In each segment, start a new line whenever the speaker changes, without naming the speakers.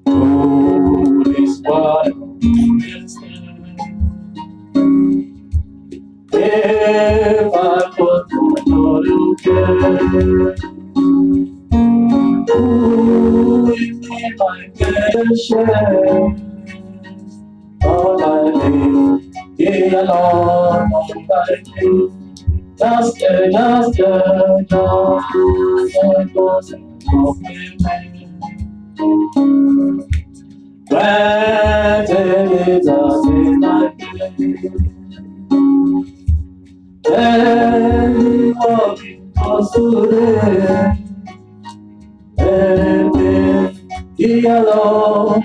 Holy Spirit, if I put all you care, who if I can share all I need, yeah, Lord, all I need. Just a granted is us in my and walking today, and he alone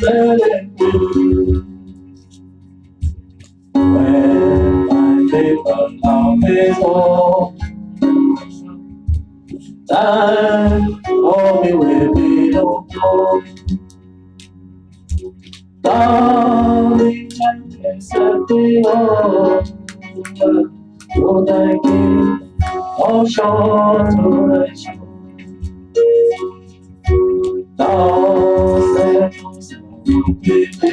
when my paper now is home, time for me will be no more. Darling, accept the offer, would I give all short duration? Thousands of people,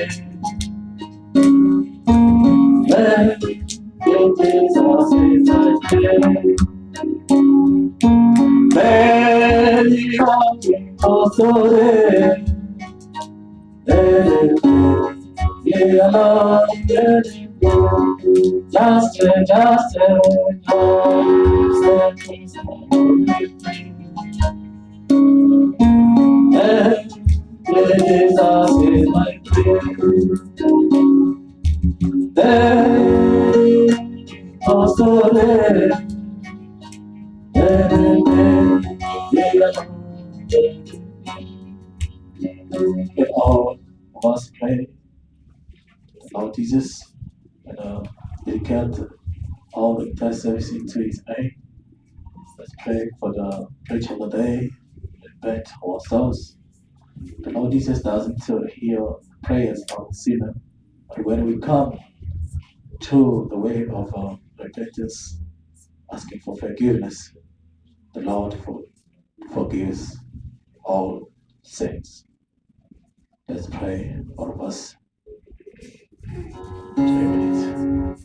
let Jesus is my day. Many walking today, yeah, Lord, just Jesus is my prayer. They also let all of us pray, Lord Jesus, and dedicate all the entire service into His name. Let's pray for the preaching of the day, repent ourselves. The Lord Jesus doesn't hear prayers of sinners, but when we come to the way of repentance, asking for forgiveness, the Lord forgives all sins. Let's pray, all of us. 2 minutes.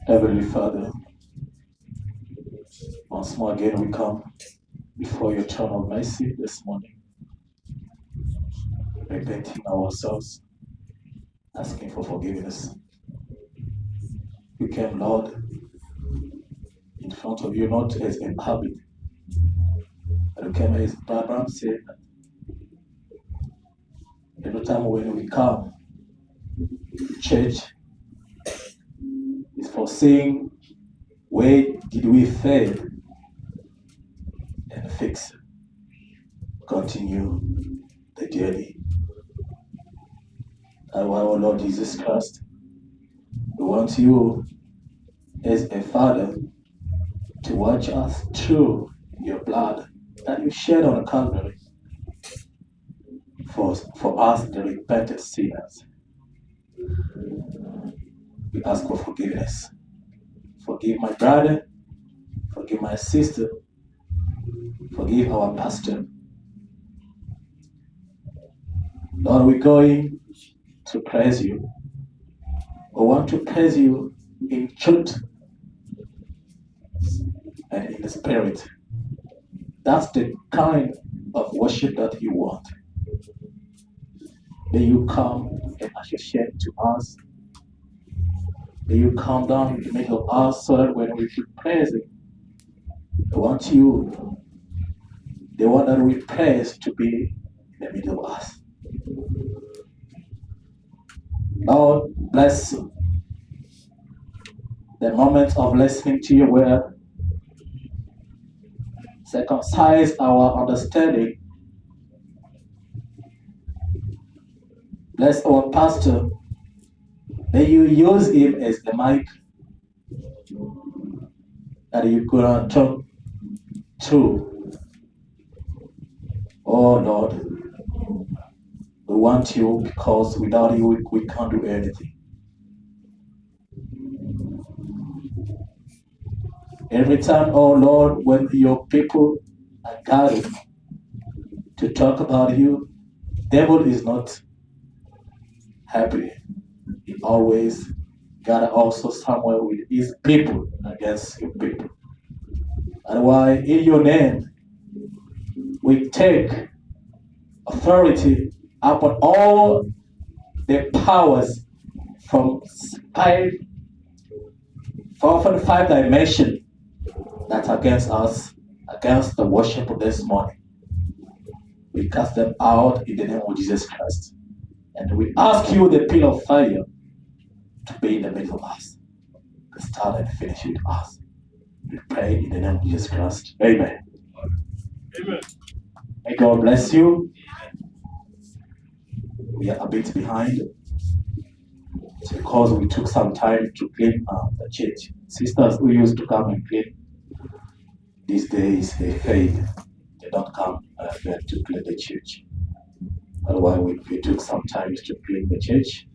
Heavenly Father, once more again we come before your throne of mercy this morning, repenting ourselves, asking for forgiveness. We came, Lord, in front of you not as a habit, but we came as Abraham said, every time when we come to church, it's for saying, where did we fail? And fix, continue the journey. Our Lord Jesus Christ, we want you as a Father to watch us through your blood that you shed on Calvary for us, the repentant sinners. We ask for forgiveness. Forgive my brother, forgive my sister, forgive our pastor. Lord, we're going to praise you. We want to praise you in truth and in the spirit. That's the kind of worship that you want. May you come and associate to us. May you come down in the middle of us so that when we praise you, I want you, the one that we praise, to be in the middle of us. Lord, bless the moment of listening to your word. Circumcise our understanding. Bless our pastor. May you use him as the mic that you're gonna talk to. Oh Lord, we want you because without you we can't do anything. Every time, oh Lord, when your people are gathered to talk about you, devil is not happy. He always gather also somewhere with his people against your people. And why in your name we take authority upon all the powers from five dimensions that against us, against the worship of this morning. We cast them out in the name of Jesus Christ. And we ask you, the pillar of fire, to be in the middle of us, to start and finish with us. We pray in the name of Jesus Christ. Amen. Amen. May God bless you. We are a bit behind. It's because we took some time to clean the church. Sisters who used to come and clean, these days they fade. They don't come there to clean the church. Otherwise, we took some time to clean the church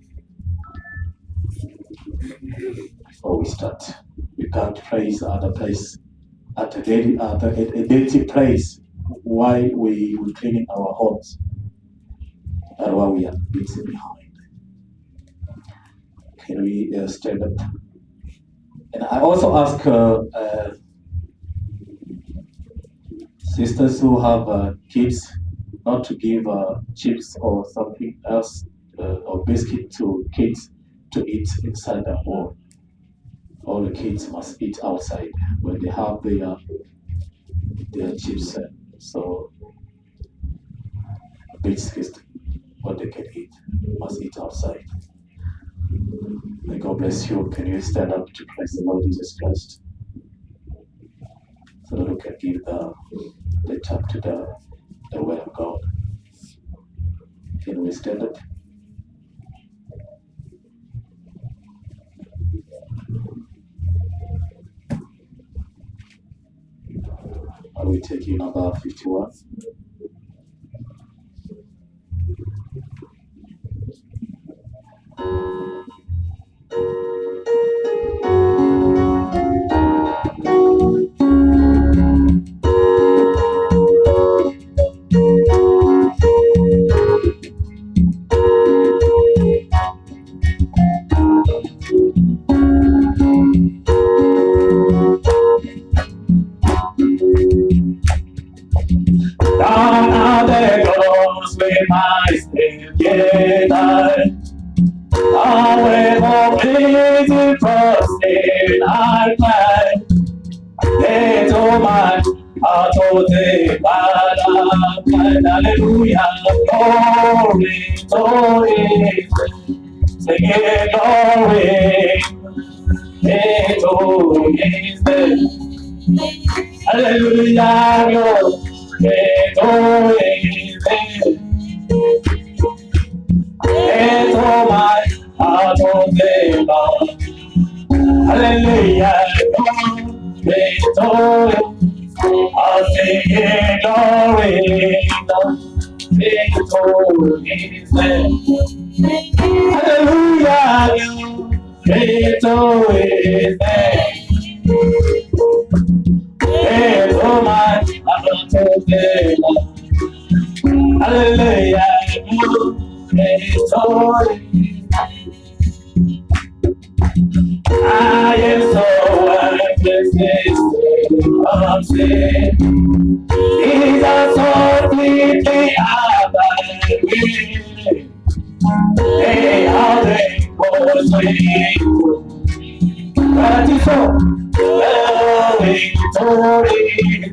before we start. We can't praise other place at a dirty place while we're cleaning our homes. Otherwise, we are busy behind. Can we stand up? And I also ask sisters who have kids not to give chips or something else or biscuit to kids to eat inside the home. All the kids must eat outside when they have their chips. So biscuits, what they can eat, must eat outside. May God bless you. Can you stand up to praise the Lord Jesus Christ? So that we can give the tap to the word of God. Can we stand up? Are we taking number 51? Always amazing trusting I cry. Little man, I told him, hallelujah, glory to his singing glory to his name. Hallelujah, glory to his name. Little man, I told him, hallelujah, glory, I'll sing glory, victory is there. Hallelujah, victory is there. Oh my, I'm today. Hallelujah, victory. I am so blessed of sin. Jesus so completely abandoned. They are the most but it's so victory,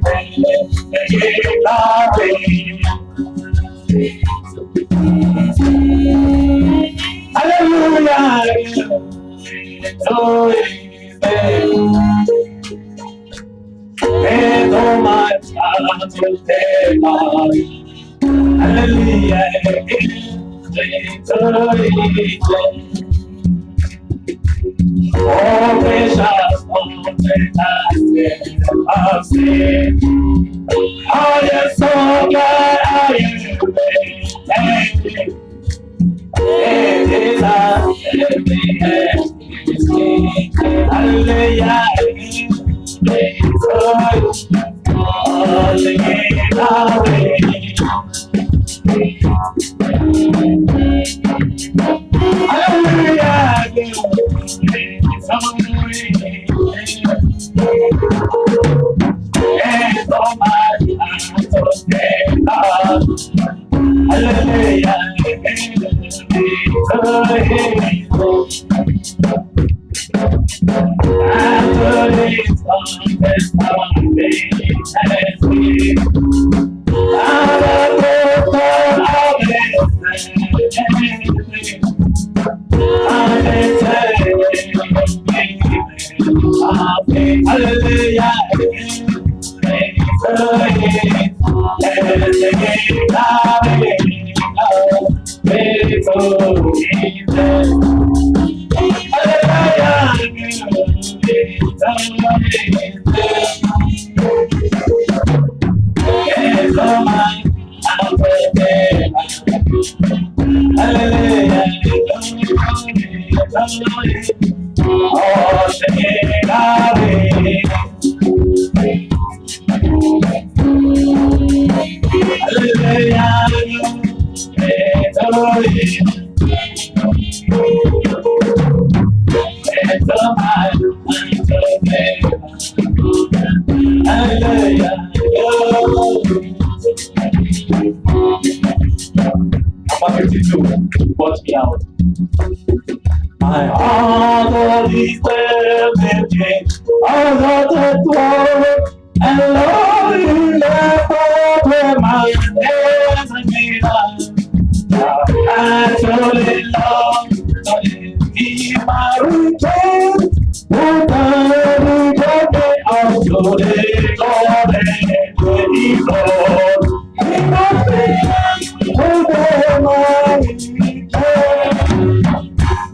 hallelujah, and oh my God, hallelujah, oh precious, I've seen. I am so glad I am ready. It is hallelujah, brought me out. My heart is empty, all of the door, and Lord, you never where my hands are made up. I truly love, be my return. Who can reject me? I'll truly Lord and Lord. He must be who my return.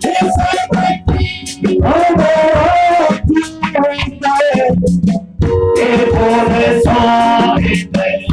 It's a break me over it was a song in there.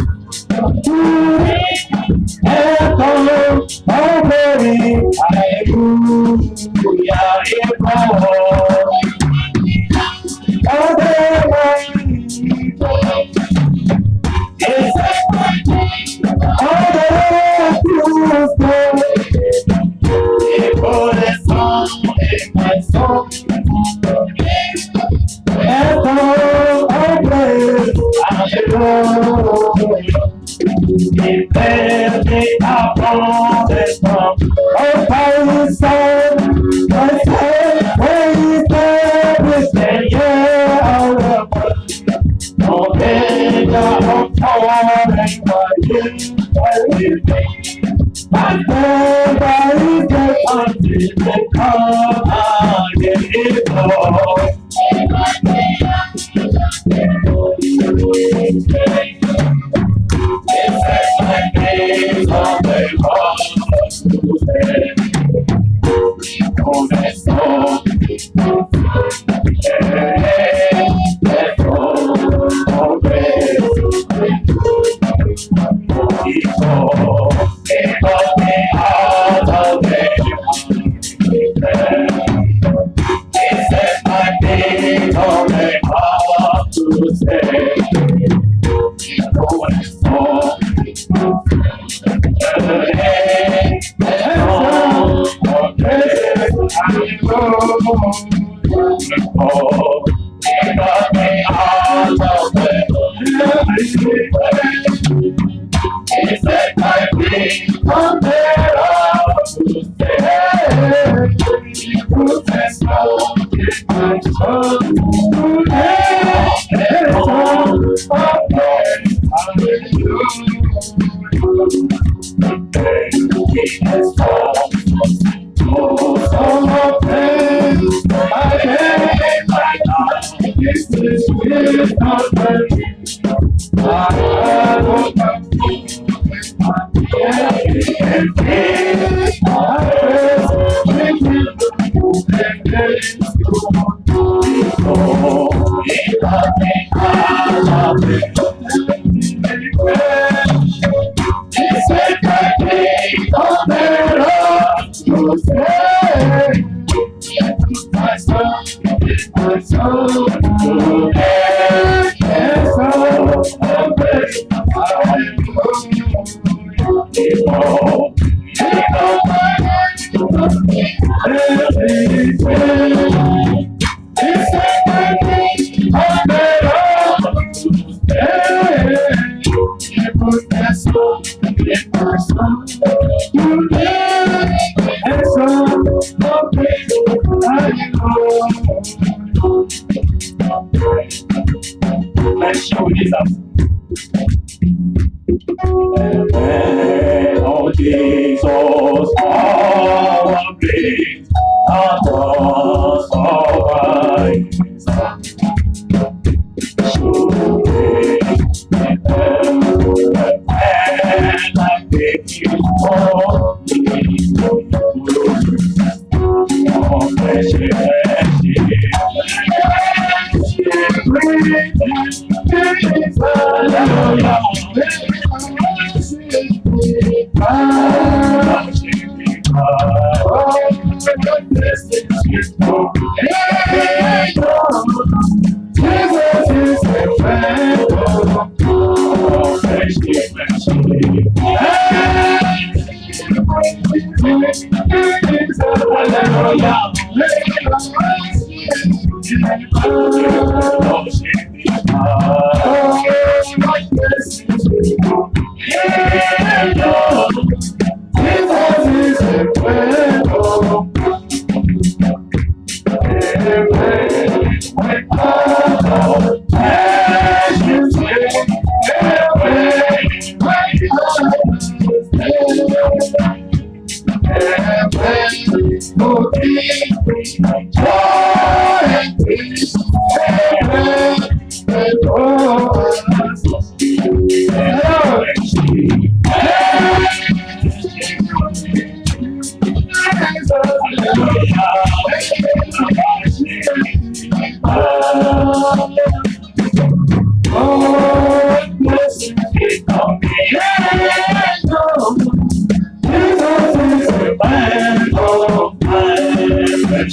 I stand by his death until they come again. It's all. It's my days on the cross to stand. Oh, that's all. That's all. Oh, people, they got me out of the He set my feet on a path to stay. No one saw the day and all the days I go. Oh, he got me out of the He set my feet on the path to stay. Protest now. My son, today is all of day. Hallelujah. He has come to some of pain. I gave my life. This is with not pain. I woke up with my feet and peace. I praise with you and praise you. Oh, he got me out of it. He said that he don't matter to say. My son, my son, today is so amazing. Oh, he got my He said that he don't matter to say. He put that soul in my son. Today and so let's show Jesus. Oh Jesus, our grace, our always. And I thank you for oh, Jesus is a friend. Jesus is a man of my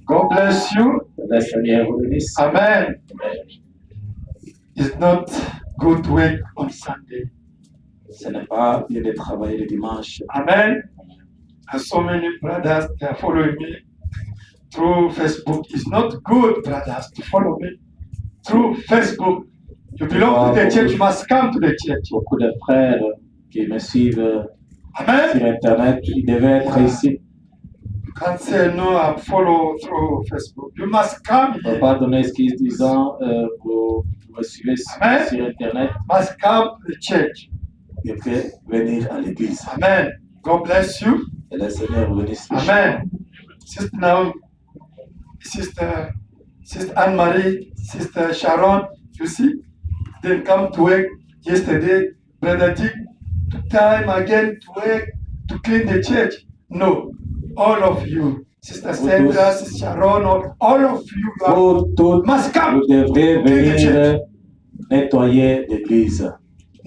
God bless you.
Le Seigneur vous bénisse.
Amen. It's not good to work on Sunday.
Ce n'est pas bien de travailler le dimanche.
Amen. And so many brothers they are following me through Facebook. It's not good, brothers, to follow me through Facebook. You belong to the church, you must come to the church.
Beaucoup de frères qui me suivent
Amen.
sur Internet, ils devaient être ici.
You can't say no, I follow through Facebook. You must come
On ne peut
here.
pas donner ce qu'ils disent, vous me suivez
Amen.
sur Internet.
You must come to the church.
Et puis venir à l'église.
Amen. God bless you.
Et le Seigneur vous bénisse.
Amen. Sister Naomi, Sister Anne-Marie, Sister Sharon, you see, they come to work yesterday. Brother Dick took time again to work to clean the church. No, all of you, Sister Sandra, Sister Sharon, all of you,
Tout,
must come.
vous devrez venir nettoyer l'église.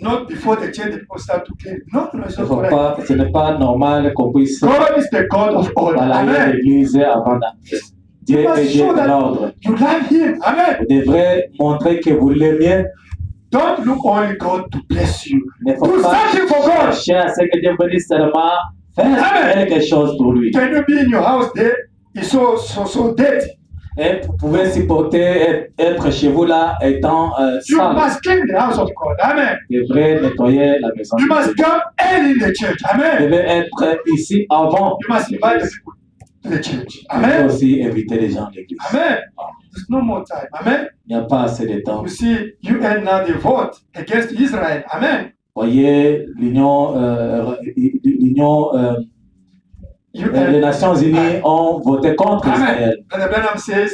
Not before the church, the people start to clean. No, it's not correct.
Ce n'est pas normal qu'on puisse
God is the God of order.
balayer
Amen.
l'église avant d'entrer. Dieu est Dieu de l'ordre.
You love Him. Amen.
Vous devrez montrer que vous l'aimez.
Don't look only God to bless you.
Il ne faut
Do
pas
something for God.
chercher à ce que Dieu bénisse seulement. Faire
Amen.
quelque chose pour lui.
Can you be in your house there? It's so dirty.
Et vous pouvez supporter être chez vous là étant
You
sale.
must clean the house of God. Amen.
Vous devrez nettoyer la maison
You
de
must
Dieu.
come early in the church.
Vous
Amen.
devez être ici avant.
You must invite the people to the church.
Vous devez
Amen.
aussi inviter les gens à l'église.
Amen. There's no more time. Amen.
Il n'y a pas assez de temps.
You see, UN now they vote against Israel. Amen.
Voyez, les
UN.
Nations Unies ont voté contre Israël.
Amen. Brother Branham says,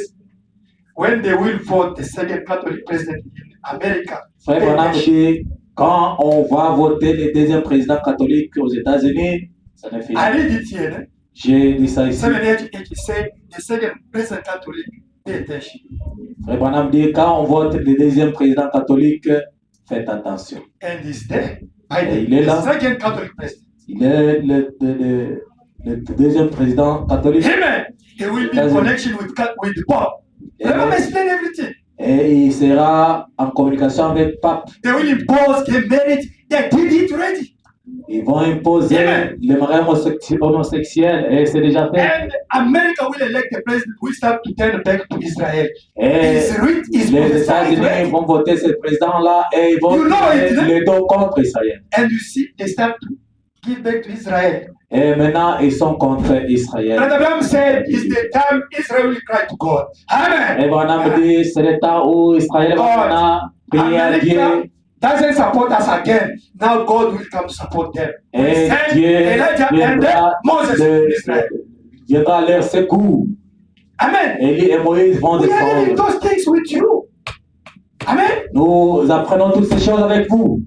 when they will vote the second Catholic president in America,
Frère Branham dit, quand on va voter le deuxième président catholique aux États-Unis, ça ne fait
I
rien.
read it here. Eh?
J'ai dit ça ici.
788 said the second president Catholic, pay attention.
Frère Branham dit, quand on vote le deuxième président catholique, faites attention.
And he's there. By
Et il est
the
là.
second Catholic president.
Il est le deuxième président catholique.
Amen. He will be in connection with the Pope. Let me explain everything.
Et il sera en communication avec Pape.
They will impose the marriage. They did it already.
Ils vont imposer
Amen.
le mariage homosexuel et c'est déjà fait.
And America will elect the president who will start to turn back to Israel.
Et
It's
les
prophesied
États-Unis
already.
vont voter ce président-là et ils vont
You know it,
tourner
né?
le dos contre Israël.
And you see, they start to give back to Israel.
Et maintenant, ils sont contre Israël.
Brother Abraham said, it's the time Israel will cry to God. Amen.
Et Branham dit, c'est le temps où Israël va maintenant prier à Dieu.
America doesn't support us again. Now God will come support them.
Et
He sent
Dieu
Elijah and then Moses in Israel.
viendra à leur secours.
Amen.
Élie et Moïse vont
We are learning
défendre.
those things with you. Amen.
Nous apprenons toutes ces choses avec vous.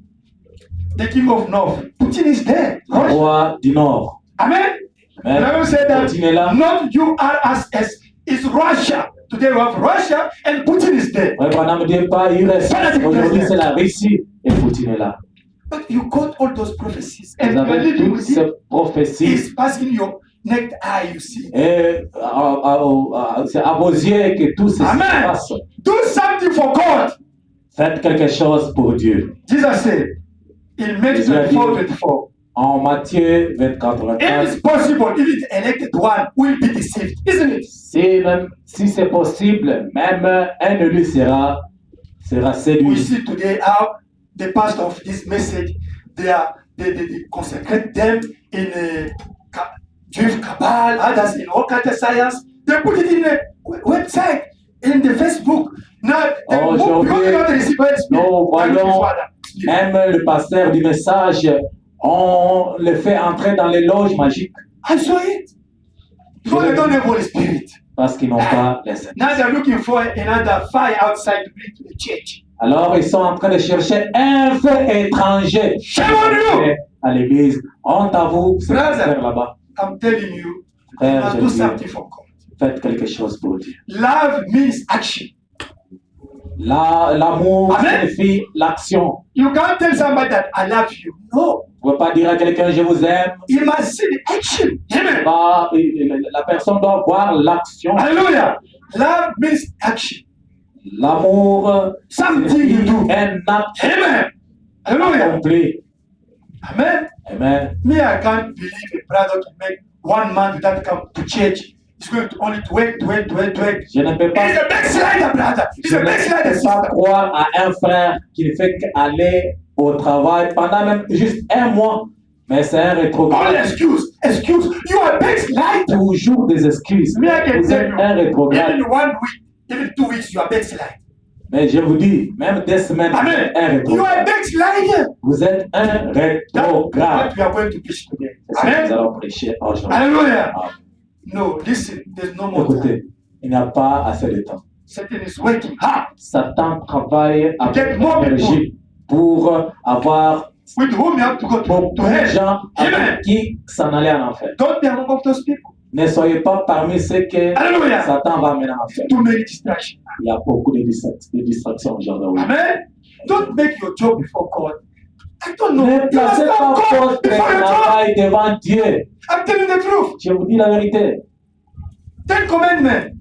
the king of North. Putin is there.
Le roi du Nord.
Amen.
Amen.
The Bible said that
Poutine est là.
not URSS, it's Russia. Today we have Russia and Putin is there.
Ouais, Branham ne dit pas URSS. Aujourd'hui, c'est la Russie et Poutine est là.
But you got all those prophecies and
Vous
you are
avez
living
toutes
with
ces
it.
prophéties.
It's passing your next eye, you see.
Et c'est à vos yeux que tout ceci se
Amen.
passe.
Do something for God.
Faites quelque chose pour Dieu.
Jesus said in Matthew
Jésus a dit-
24:24,
En Matthieu 24,
it
24,
is possible if the elected one will be deceived, isn't it?
si c'est possible, même un élu sera
We
séduit.
see today how the pastor of this message, they consecrate them in a Jewish cabal, others in occult science. They put it in a website, in the Facebook. Now, they
Aujourd'hui,
because they don't receive Holy Spirit.
nous
Thank you,
voyons
Father.
même le pasteur du message, on le fait entrer dans les loges magiques
I saw it. Because they don't have Holy Spirit.
parce qu'ils n'ont pas les saints.
Now they're looking for another fire outside to bring to the church.
Alors ils sont en train de chercher un feu étranger
Shame on you!
à l'église. Honte à vous, c'est
Brother.
faire là-bas.
I'm telling you, you
Frère,
must
je
do
dis,
something for God.
faites quelque chose pour Dieu.
Love means action.
L'amour
Amen.
signifie l'action.
You can't tell somebody that I love you. No.
Vous ne pouvez pas dire à quelqu'un je vous aime.
You must see the action. Amen.
La personne doit voir l'action.
Hallelujah. Love means action.
L'amour
Something you
signifie
do.
un acte
Amen. Hallelujah.
accompli.
Amen.
Amen.
Me, I can't believe a brother to make 1 month without come to church. He's going to only to work.
Je ne peux pas,
He's a backslider, brother. He's
je
a
ne
backslider,
peux pas
sister.
croire à un frère qui ne fait qu'aller au travail pendant même juste un mois. Mais c'est un
All
rétrograde.
excuse. You are backslider.
Toujours des excuses.
Me, I can
Vous
tell
êtes
you.
un rétrograde.
Even 1 week, even 2 weeks, you are backslider.
Mais je vous dis, même des semaines, vous
Amen.
êtes un
You are
rétrograde.
backslider.
Vous êtes un
That's
rétrograde.
what we are going to preach today.
C'est ce que nous
Amen.
allons prêcher aujourd'hui.
Hallelujah.
Amen.
No, listen, there's no more time.
Écoutez, il n'y a pas assez de temps.
Satan is working hard.
Satan travaille
Get
avec
more
énergie pour avoir
With whom you have to go
beaucoup
to
de
hell.
gens
Amen.
avec qui s'en aller en enfer.
Don't be among of those people.
Ne soyez pas parmi ceux que
Hallelujah.
Satan va mener en enfer.
Too many distractions.
Il y a beaucoup de distractions aujourd'hui.
Amen. Don't make your job before God. I don't know.
Ne
You must
placez pas
love God
votre
before your job.
travail devant Dieu.
I'm telling the truth.
Je vous dis la vérité.
10 commandments.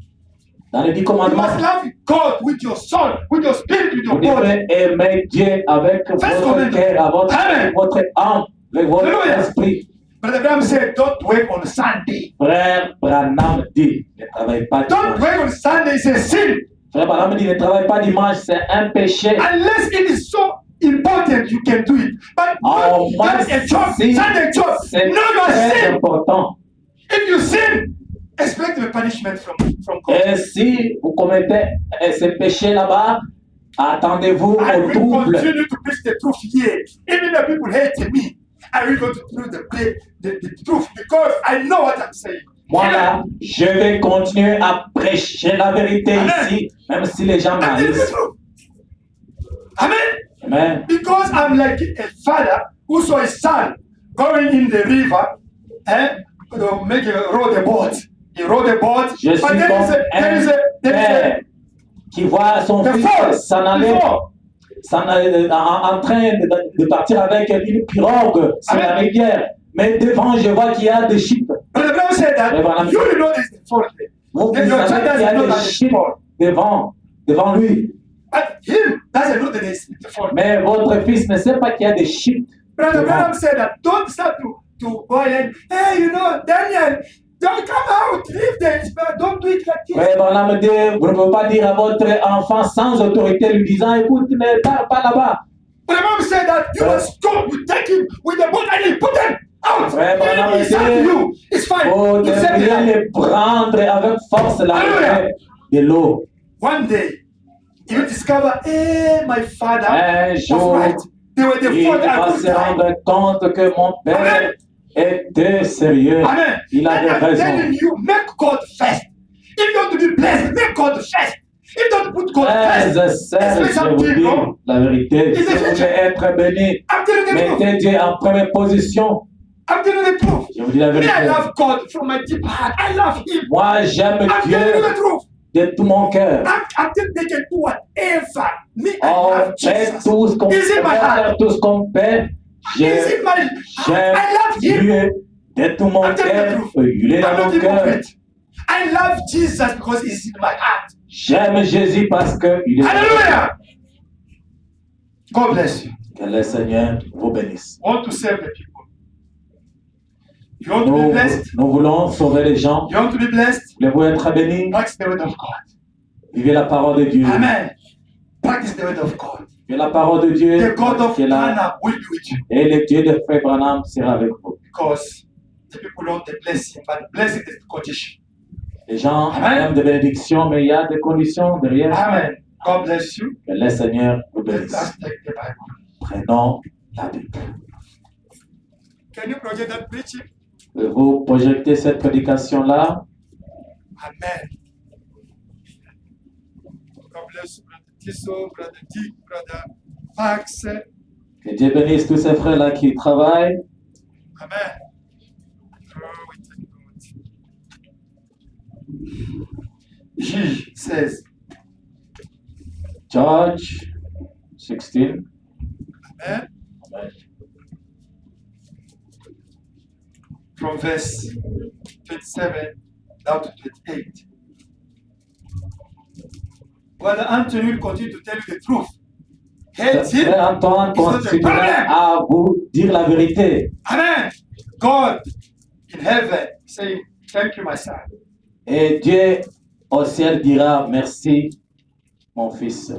Dans les 10
You
commandements,
must love God with your soul, with your spirit, with
vous
your body.
devez aimer Dieu avec
First
votre
commandment.
cœur, avec
Amen.
votre âme, avec votre
Hallelujah.
esprit.
Brother Abraham said, don't work on Sunday.
Frère Branham dit, ne travaille pas
Don't
dimanche.
work on Sunday. It's a sin.
Frère Branham dit, ne travaille pas dimanche, c'est un péché.
Unless it is so important, you can do it. But
Oh,
not just a job,
si
Sunday job.
c'est
No, you are
très
sin.
important.
If you sin, expect the punishment from God.
Et si vous commettez ce péché là-bas, attendez-vous
I
au
will
trouble.
continue to preach the truth here. Even the people hate me, I will go to preach the truth because I know what I'm saying.
Moi là, je vais continuer à prêcher la vérité
Amen.
ici, même si les gens
I'm telling the
m'haïssent.
truth. Amen.
Amen.
Because I'm like a father who saw his son going in the river and make a row the boat. He rowed the boat,
Je suis
but
comme un père qui voit son
the
fils
fall
s'en aller,
before.
en train de partir avec une pirogue sur la
Amen.
rivière. Mais devant, je vois qu'il y a des chips.
But the Bible said that
Amen.
you know there's the fall there.
Vous
Then your child
savez qu'il y
doesn't
a
know
des
that it's
chips
fall.
devant lui.
But him doesn't know that it's the fall.
Mais votre fils ne sait pas qu'il y a des chips.
Brother
devant.
Branham said that don't start to go and hey, you know, Daniel, don't come out, leave them. Don't do it like this.
Mais Branham dit, vous ne pouvez pas dire à votre enfant sans autorité, lui disant, écoute, ne pars pas là-bas.
Branham said that you must go, you take him with the boat and you put them out.
Ouais, Branham
It's up to
dit,
you. It's fine.
vous
You save
devriez
them.
les prendre avec force la rivière de l'eau.
One day, you discover, hey, my father
Un
was
jour,
right. They were the
il
fault
va
I
se
could
rendre compte que mon père
Amen.
était sérieux.
Amen.
Il
And
avait
I'm
raison.
telling you, make God first. If you want to be blessed, make God first. If don't put God
Frères
first,
et sœurs,
expect
je vous
something
dis
wrong.
la vérité.
In
Si
the
vous voulez
future,
être béni,
I'm telling the truth.
mettez Dieu en première position.
I'm telling the truth.
Je vous dis la
Me, I
vérité.
love God from my deep heart. I love Him.
Moi, j'aime
I'm
Dieu
telling you the truth.
de tout mon cœur.
I think they can do whatever. Me, I
On
love
fait
Jesus.
tout ce qu'on
Is in
peut
my heart.
faire, tout ce qu'on peut.
Is in my
J'aime
I love Him.
Dieu de tout mon
I'm telling the
cœur.
truth.
Il est
I'm
dans
not
mon cœur.
hypocrite. I love Jesus because He's in my heart.
J'aime Jésus parce qu'il est dans mon cœur.
Hallelujah. God bless you.
Que le Seigneur vous bénisse.
You want to save the people. You want to be blessed.
Nous voulons sauver les gens.
You want to be blessed.
Voulez-vous être bénis?
Practice the word of God.
Vivez la parole de Dieu.
Amen. Practice the word of God.
Vivez la parole de Dieu.
The God of
qui est là.
Ghana will be with you.
Et le Dieu de Frère Branham sera avec vous.
Because the people want the blessing, but the blessing is the condition.
Les gens
Amen.
aiment des bénédictions, mais il y a des conditions derrière.
Amen. God bless you.
Que le Seigneur vous
Let
bénisse.
us take the Bible.
Prenons la Bible.
Can you project that preaching?
Pouvez-vous projeter cette prédication-là?
Amen. God bless you, Brother Tiso, Brother Dick, Brother Max.
Que Dieu bénisse tous ces frères-là qui travaillent.
Amen. Oh, we thank God. Juge 16.
George 16.
Amen.
Amen.
From verse 27 down to 28. Brother Anthony will continue to tell you the truth. Hate him.
Frère Antoine
It's not a
continuera
problem.
à vous dire la vérité.
Amen. God in heaven saying, thank you, my son.
Et Dieu au ciel dira merci, mon fils.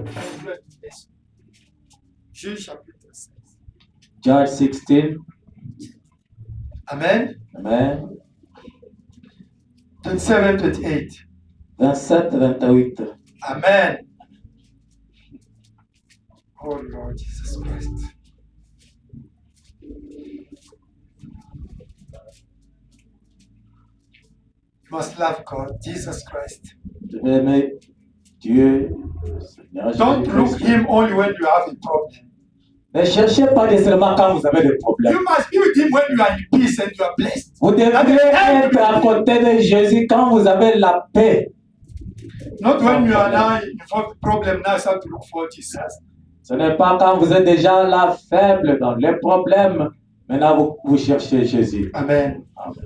Juge chapitre 16.
George 16.
Amen.
Amen.
27, 28.
27-28.
Amen. Oh Lord Jesus Christ. You must love God, Jesus Christ.
Je vais aimer Dieu, Seigneur
Don't look
Jésus-Christ.
Him only when you have a problem.
Ne cherchez pas Dieu seulement quand vous avez des problèmes.
You must be with Him when you are in peace and you are blessed.
Vous devez être à côté de Jésus quand vous avez la paix.
Not when you are now involved in problem, now you have to look for Jesus.
Ce n'est pas quand vous êtes déjà là faible dans les problèmes. Maintenant, vous cherchez Jésus.
Amen.
Amen.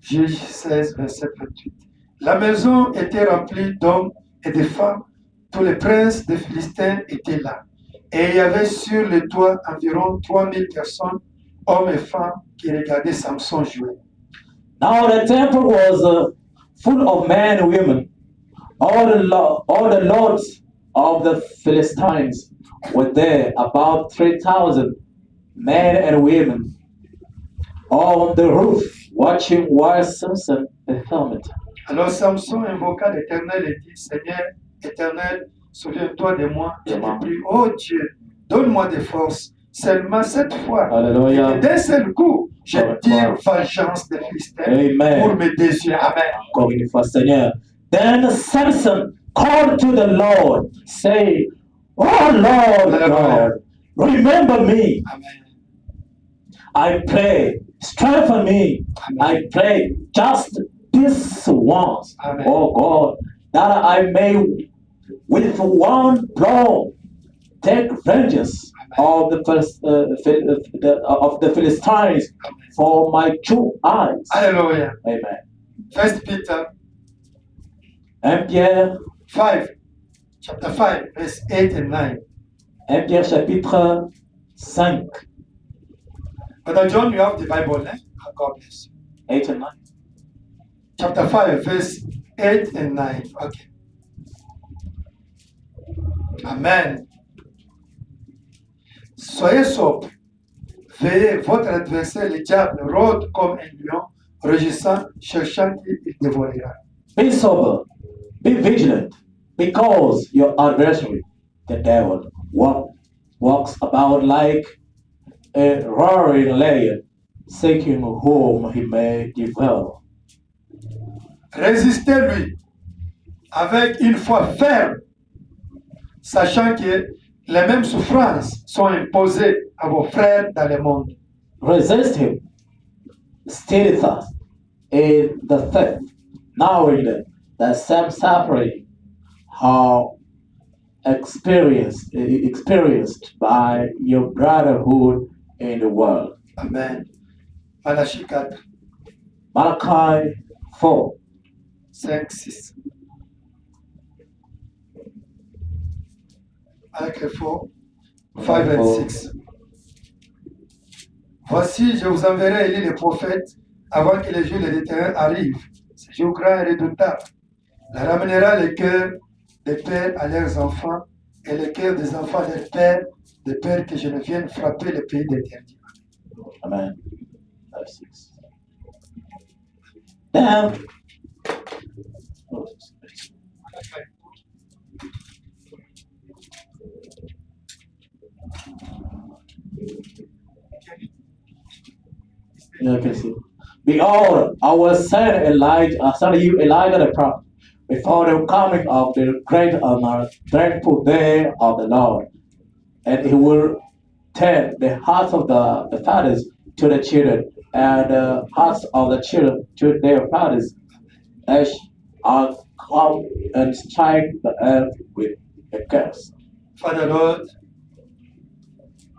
Juge 16, verset 28. La maison était remplie d'hommes et de femmes. Tous les princes des Philistins étaient là. Et il y avait sur le toit environ 3000 personnes, hommes et femmes, qui regardaient Samson jouer.
Now the temple was full of men and women. All the lords of the Philistines were there, about 3,000 men and women, on the roof, watching while Samson performed.
Alors Samson invoqua l'Éternel et dit, Seigneur éternel, souviens-toi de moi. Je te prie, oh Dieu, donne-moi des forces. Seulement cette fois,
Alléluia.
et d'un seul coup, je tire vengeance des Philistins pour
Amen.
mes désirs. Amen.
Encore une fois, Seigneur. Then Samson called to the Lord, saying, Oh Lord God, remember me.
Amen.
I pray, strengthen me. I pray just this once,
Amen.
oh God, that I may with one blow take vengeance of the Philistines for my two eyes.
Hallelujah.
Amen.
1 Peter
1 Pierre,
5, chapter 5, verse 8 and 9.
1 Pierre chapitre 5,
Brother John, you have the Bible, eh? God bless you.
8 and 9.
Chapter 5, verse 8 and 9. Okay. Amen. Soyez sobre. Veillez, votre adversaire, le diable, rôde comme un lion, rugissant, cherchant qui il dévorera.
Be sober, be vigilant, because your adversary, the devil, walks about like a roaring lion, seeking whom he may devour.
Résistez-lui avec une foi ferme sachant que les mêmes souffrances sont imposées à vos frères dans le monde.
Resist him, steadfast in the faith, knowing that the same suffering are experienced by your brotherhood in the world.
Amen. Malachie 4,
Malachi 4,
5, 6. Malachi 4, 5 and 6. Voici, je vous enverrai Élie les prophètes avant que les jours de l'Éternel arrivent. Ce jour grand et redoutable. Il ramènera les cœurs des pères à leurs enfants et les cœurs des enfants à leurs pères, de peur que je ne vienne frapper le pays d'Éternel.
Amen. 5, 6. Then, yeah, I can see. Behold, I will send you Elijah the prophet before the coming of the great and dreadful day of the Lord, and he will turn the hearts of the fathers to the children, and the hearts of the children to their fathers, as I come and strike the earth with a curse.
Father Lord,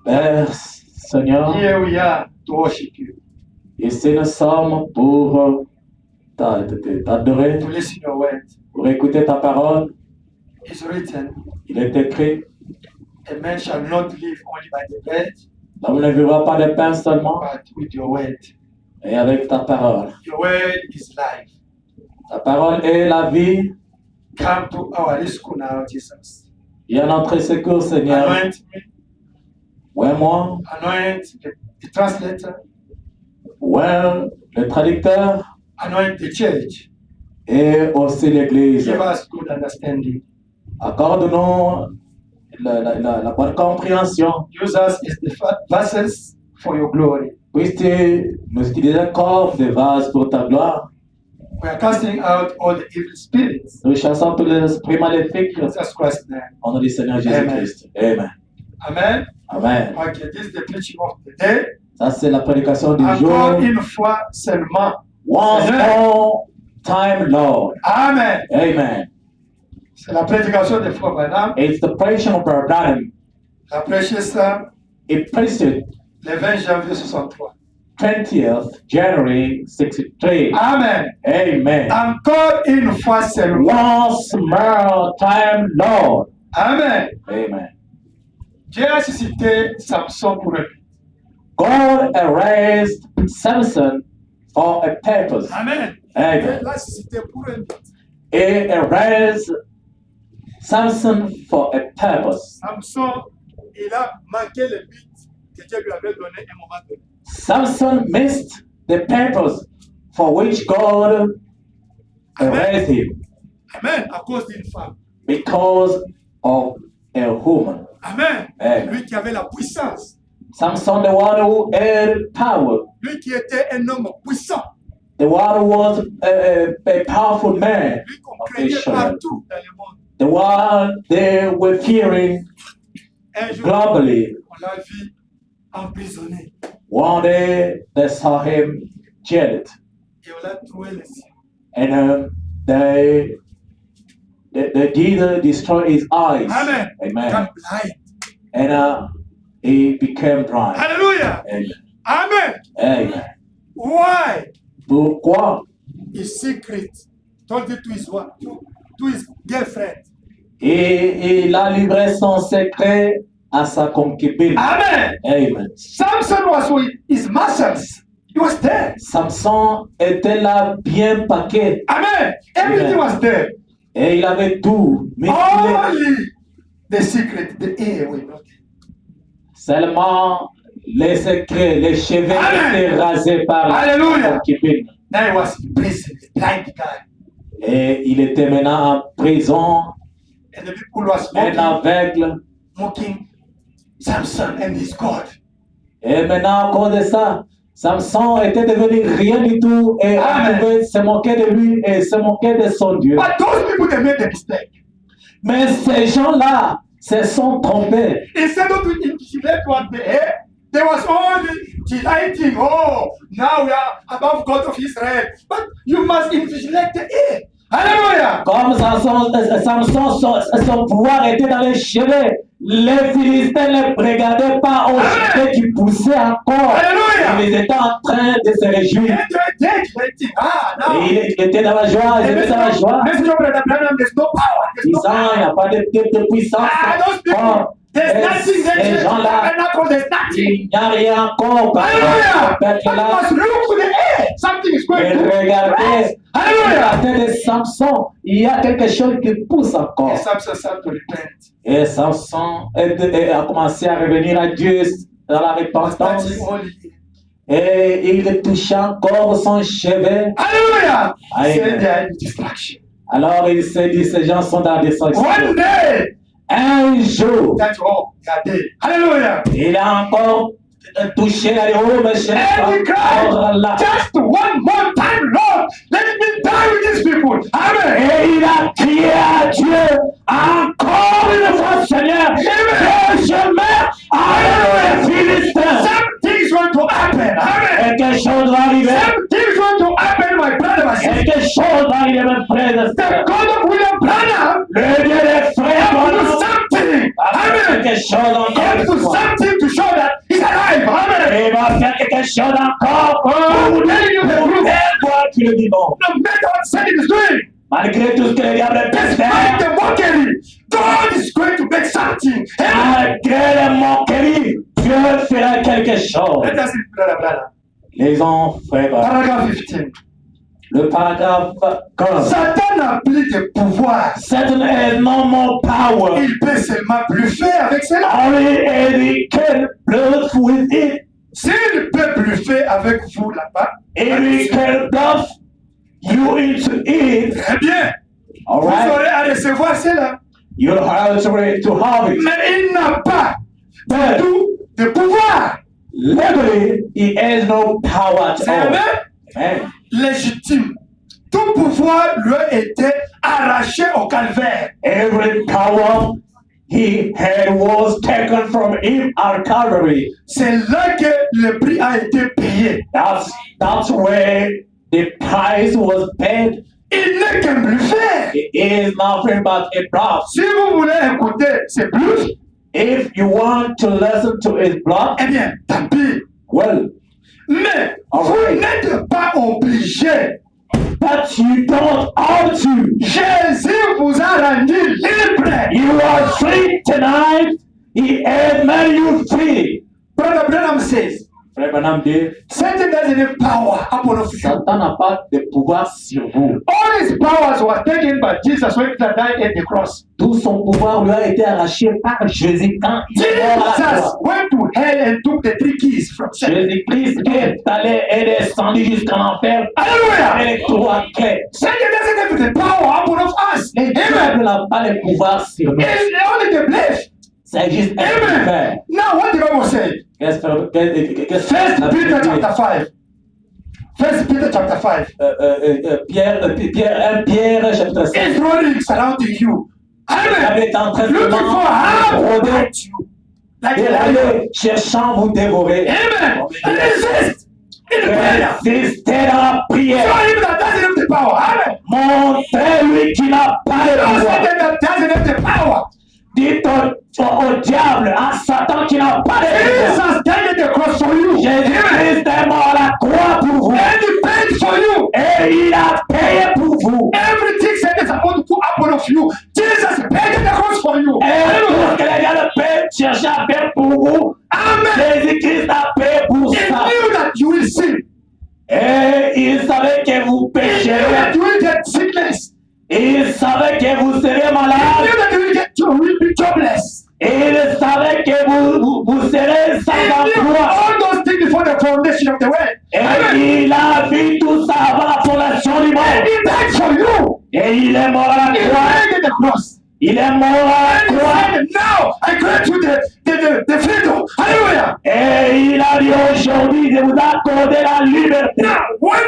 Père Seigneur,
here we are to worship you,
ici nous sommes pour t'adorer,
to listen your word.
pour écouter ta parole.
It's written,
Il est écrit,
a man shall not live only by the bread,
l'homme ne vivra pas de pain seulement,
but with your word.
et avec ta parole.
Your word is life.
Ta parole est la vie.
Come to our rescue now, Jesus.
Viens à notre secours, Seigneur.
Anoint me,
Ouais, moi,
anoint the translator,
ouais, le traducteur,
anoint the church.
et aussi l'Église.
Give us good understanding.
Accorde-nous la bonne compréhension.
Use us as the vessels for your glory.
Puisses-tu nous utiliser comme des vases pour ta gloire.
We are casting out all the evil spirits.
Nous chassons tous les esprits maléfiques.
In Jesus Christ's name.
Au nom du Seigneur Jésus-Christ. Amen.
Amen.
Amen.
Okay, this is the preaching of the day.
Ça, c'est la prédication du jour.
Encore une fois seulement.
Once
Amen.
more time, Lord.
Amen.
Amen.
C'est la prédication de Frère Branham.
It's the preaching of our Branham.
La prêché ça
It preached it
le 20 janvier 63.
20th January 63.
Amen.
Amen.
Encore une fois seulement.
Once more time, Lord.
Amen.
Amen.
Dieu a suscité Samson pour un but.
God erased Samson for a purpose.
Amen.
Amen.
Dieu l'a suscité pour un but.
He erased Samson for a purpose.
Samson, il a manqué le but que Dieu lui avait donné à un moment donné.
Samson missed the purpose for which God erased him
Amen. À cause d'une femme.
because of a woman.
Amen.
Amen.
Lui qui avait la puissance.
Samson, the one who had power,
Lui qui était un homme puissant.
the one who was a powerful man,
Lui qu'on craignait partout dans le monde.
the one they were fearing
Un jour,
globally.
on l'a vu emprisonné.
One day they saw him jailed,
Et on l'a trouvé les cieux.
and they did destroy his eyes.
Amen.
Amen.
Become blind.
And he became blind.
Hallelujah.
Amen.
Amen.
Amen.
Why?
Pourquoi?
His secret told it to his girlfriend.
Et il a livré son secret à sa concubine.
Amen.
Amen.
Samson was with his muscles. He was there.
Samson était là bien paquet.
Amen. Everything was there.
Et il avait tout. Mais il est-
Only the secret, the ear was not there.
seulement les secrets, les cheveux
Amen.
étaient rasés par la
Hallelujah.
concubine.
Now he was in prison, a blind guy.
Et il était maintenant en prison,
And the people was
un aveugle.
mocking Samson and his God.
Et maintenant, à cause de ça, Samson était devenu rien du tout et on
Amen.
pouvait se moquer de lui et se moquer de son Dieu.
But those people, they made a mistake.
Mais ces gens-là, se sont trompés.
Instead of invigilate what they had, there was only delighting. Oh, now we are above God of Israel. But you must invigilate the air. Alléluia.
Comme Samson, son pouvoir était dans les cheveux. Les Philistins ne regardaient pas aux cheveux qui poussaient encore.
Alléluia.
Ils étaient en train de se réjouir. Il était dans la joie, ils étaient dans la joie. Disant, il n'y a pas de puissance.
There's nothing that
ces gens-là,
there's nothing.
il n'y a rien encore.
Hallelujah.
Là,
You must look to the air. Something is going
et
to
regardez,
Hallelujah.
la tête de Samson, il y a quelque chose qui pousse encore.
And Samson started to repent.
Et Samson a commencé à revenir à Dieu dans la repentance.
Touching only.
Et il toucha encore son cheveu.
Hallelujah.
Amen.
Say they are in distraction.
Alors il s'est dit, ces gens sont dans la destruction.
One day,
Un jour,
that's all. They are dead. Hallelujah.
il a encore touché à l'eau, mais je
And he cried, just one more time, Lord, let me die with these people. Amen.
Et il a crié à Dieu, encore une fois, Seigneur, que je meurs avec les Philistins.
Something's going to happen. Amen.
Quelque chose va arriver.
Something's going to happen, my brother, my sister.
Quelque chose va arriver, mes frères et
The
sœurs.
God of William Branham
Le Dieu des frères
will do
va
something. Amen.
quelque chose
He
encore
will
une
do
fois.
something to show that he's alive. Amen.
Il va faire quelque chose encore pour
telling you the truth.
faire voir que le vivant.
No matter what Satan is doing,
Malgré tout ce que le diable peut
despite
faire,
the mockery, God is going to make something. Amen.
malgré les moqueries, Dieu fera quelque chose.
Let us read Brother Branham.
Les frères,
Paragraph 15.
le paragraphe 15.
Satan n'a plus de pouvoir.
Satan has no more power.
Il peut seulement bluffer avec cela.
Only he can bluff with it.
S'il peut bluffer avec vous là-bas,
If he can bluff you into it,
très bien.
all
Vous
right,
aurez à recevoir cela.
you'll have to have it.
Mais il n'a pas
But
tout de pouvoir.
legally, he has no power at
C'est
all.
même
Amen.
légitime. Tout pouvoir lui a été arraché au calvaire.
Every power he had was taken from him at Calvary.
C'est là que le prix a été payé.
That's where the price was paid.
Il n'est qu'un bluffeur.
It is nothing but a bluff.
Si vous voulez écouter ces bluffs,
If you want to listen to his bluff,
eh bien, tant pis.
well,
Mais
All
vous
right.
n'êtes pas obligé.
but you don't have to.
Jésus vous a rendu libre.
You are free tonight. He has made you free.
Brother Branham says,
Frère Branham dit,
Satan doesn't have power upon you.
Satan n'a pas de pouvoir sur vous.
All his powers were taken by Jesus when he died at the cross.
Tout son pouvoir lui a été arraché par Jésus quand il est mort à la
Jesus
croix.
went to hell and took the 3 keys from Satan.
Jésus-Christ est allé et descendu jusqu'en enfer
Hallelujah!
avec les 3 clés.
Satan doesn't have the power upon us.
Les
Amen.
diables n'ont pas le pouvoir sur nous.
It's only the belief.
C'est juste un
Amen.
fait.
Now, what the Bible says? First Peter chapter 5. First Peter chapter 5.
Pierre chapitre 5.
It's rolling surrounding you. Amen.
Est en train de
Looking for how to
rôder
hurt you. Like
et
a lion.
aller cherchant vous dévorer.
Amen. And resist in prayer.
Résistez dans la
Show
prière.
him that doesn't have the power. Amen.
Montrez-lui qu'il n'a pas le
Show
pouvoir.
Satan that doesn't have the power.
Dites au diable, à Satan qui n'a pas le pouvoir.
Jesus died at the cross for you.
Jésus-Christ est mort à la croix pour vous.
And he paid for you.
Et il a payé pour vous.
Everything Satan is about to put upon of you, Jesus paid at the cross for you.
Et tout ce que les diables peuvent chercher à faire pour vous,
Amen.
Jésus-Christ a payé pour
He
ça.
knew that you will sin.
Et il savait que vous
He knew that
pécherez.
you will get sickness.
Il savait que vous serez
He
malade.
knew that you will be jobless.
Il savait que vous serez
He
sans
knew
emploi.
all those things before the foundation of the world. Amen.
Et il a vu tout ça avant la fondation du
And
monde.
he died for you.
Et il est mort à la
He
croix.
died at the cross.
Il est mort à
And
la
he
croix.
said, now I grant you the freedom. Hallelujah.
Et il a dit aujourd'hui de vous accorder la liberté.
Now, when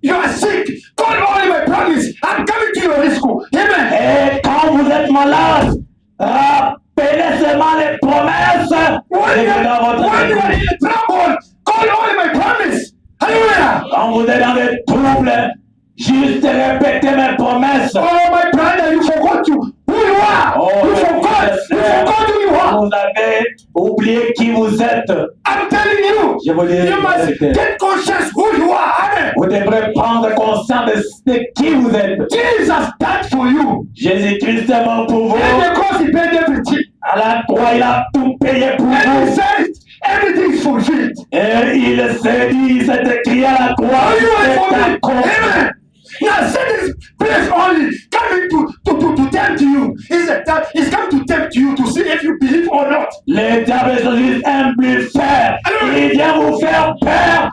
you are sick, call only my promise. I'm coming to your rescue. Amen.
Et quand vous êtes malade, rappelez Et laissez-moi les promesses.
When you
dans votre
are in trouble, call on my promise. Hallelujah.
Quand vous êtes dans des troubles, juste répétez mes promesses.
Oh, my brother, you forgot who you are.
Oh,
You forgot who you are.
vous avez oublié qui vous êtes.
I'm telling you,
Je vous dis,
you must get conscious who you are. Amen.
vous devrez prendre conscience de qui vous êtes.
Jesus died for you.
Jésus-Christ est mort pour vous.
And the cross, he paid everything.
À la croix, il a tout payé pour
And he
vous.
said, everything is fulfilled.
Et il s'est dit, c'est écrit à la croix.
Are you
C'est
ready for me?
accompli.
Amen. Now, Satan is place only coming to tempt you. He's come to tempt you to see if you believe or not.
Le diable choisit un plus faire. Il vient vous faire peur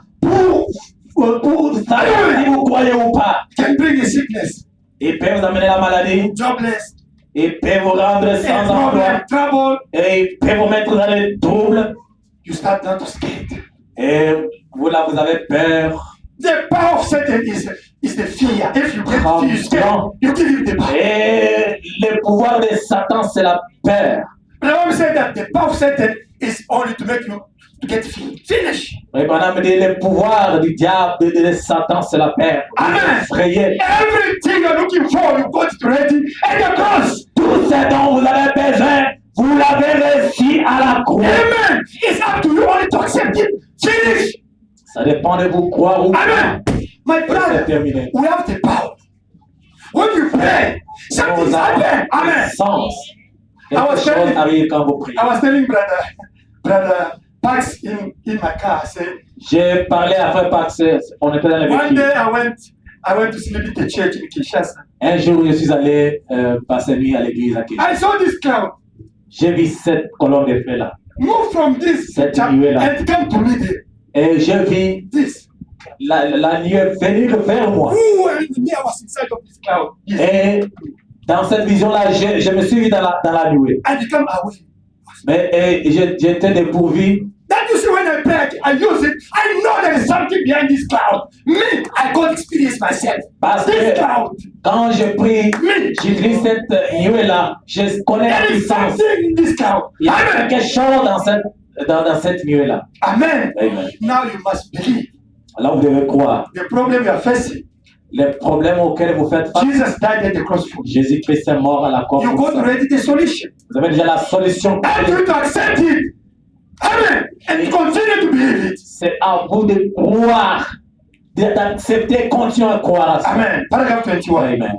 pour savoir si vous croyez ou pas.
Can bring a sickness,
Il peut vous amener la maladie.
jobless,
Il peut vous rendre
a
sans
problem,
emploi.
trouble.
Et il peut vous mettre dans les troubles.
You start now to skate.
Et vous là, vous avez peur.
The power of Satan is the fear. If you get fear, you scared, you give him the power.
Et le pouvoir de Satan, c'est la peur.
But I want to say that the power of Satan is only to make you to get fear. Finish.
Et pendant me dit le pouvoir du diable, de Satan, c'est la peur.
Amen.
Effrayé.
Everything you're looking for, you got it ready at the cross.
Tout ce dont vous avez besoin, vous l'avez réussi à la croix.
Amen. It's up to you only to accept it. Finish.
Ça dépend de vous croire ou pas.
Amen. My
C'est
brother,
terminé.
we have the power. When you pray, something
Vous avez
happens. Amen.
sens.
I
Quelque
was
chose
telling-
arrive quand vous priez.
I was telling brother Pax in my car. I said,
J'ai parlé à Frère Pax, on était dans le
one
véhicule.
day I went to sleep in the church in Kinshasa.
Un jour, je suis allé passer nuit à l'église à Kinshasa.
I saw this cloud
J'ai vu cette colonne de feu là.
move from this
Cette
church
nuée-là.
and come to me there.
Et je vis
This.
la nuée venir vers moi.
Ooh, and me, I was inside of this cloud. Yes.
Et dans cette vision-là, je me suis vu dans la nuée.
I become aware.
Mais j'étais dépourvu.
That you see when I pray, I use it. I know there is something behind this cloud. Me, I can't experience myself.
Parce
This
que
cloud.
quand je prie, j'utilise cette nuée-là. Je connais la
There is
puissance.
something in this cloud.
Il y a
Amen.
quelque chose dans cette nuée-là.
Amen.
Amen.
Now you must believe.
Alors vous devez croire.
The problem you are facing,
Les problèmes auxquels vous faites face,
Jesus died at the cross for you.
Jésus-Christ est mort à la croix.
You
pour
got
ça.
already the solution.
Vous avez déjà la solution.
And you to accept it. Amen. And continue to believe it.
C'est à vous de croire, d'accepter, continuer à croire à ça.
Amen. Paragraph 21.
Amen.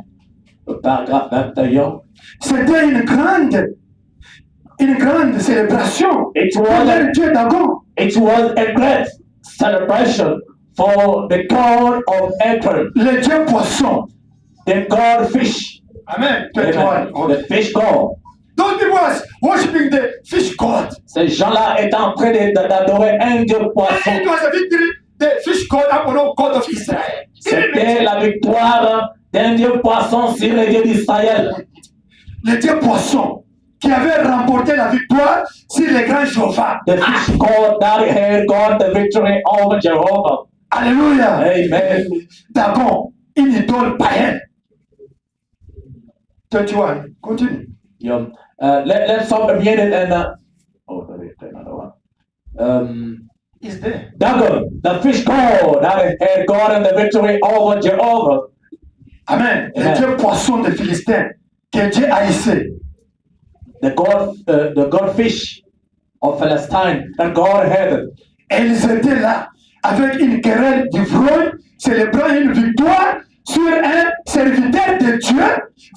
Le paragraphe 21.
C'était une grande célébration.
It
Pour
was,
le Dieu Dagon.
it was a great celebration for the god of April,
Le Dieu poisson.
the god fish.
Amen.
Amen.
21.
The fish god.
Those people was worshiping the fish god.
Ces gens-là étaient en train d'adorer un dieu
And
poisson.
it was a victory. The fish god, Apollo, God of Israel.
C'était la victoire d'un dieu poisson sur les dieux d'Israël.
Le Dieu poisson qui avait remporté la victoire sur les grands Jéhovah.
The fish god that had got the victory over Jehovah.
Alléluia.
Amen.
Dagon, une idole païenne. 21. Continue.
Yeah. Let's stop a minute and oh, sorry, another one.
Is there.
Dagon, the fish god that had gotten the victory over Jehovah.
Amen. Le
Amen.
Dieu poisson des Philistins que Dieu haïssait.
The god fish of Palestine that God had.
Et ils étaient là avec une querelle d'ivrogne, célébrant une victoire sur un serviteur de Dieu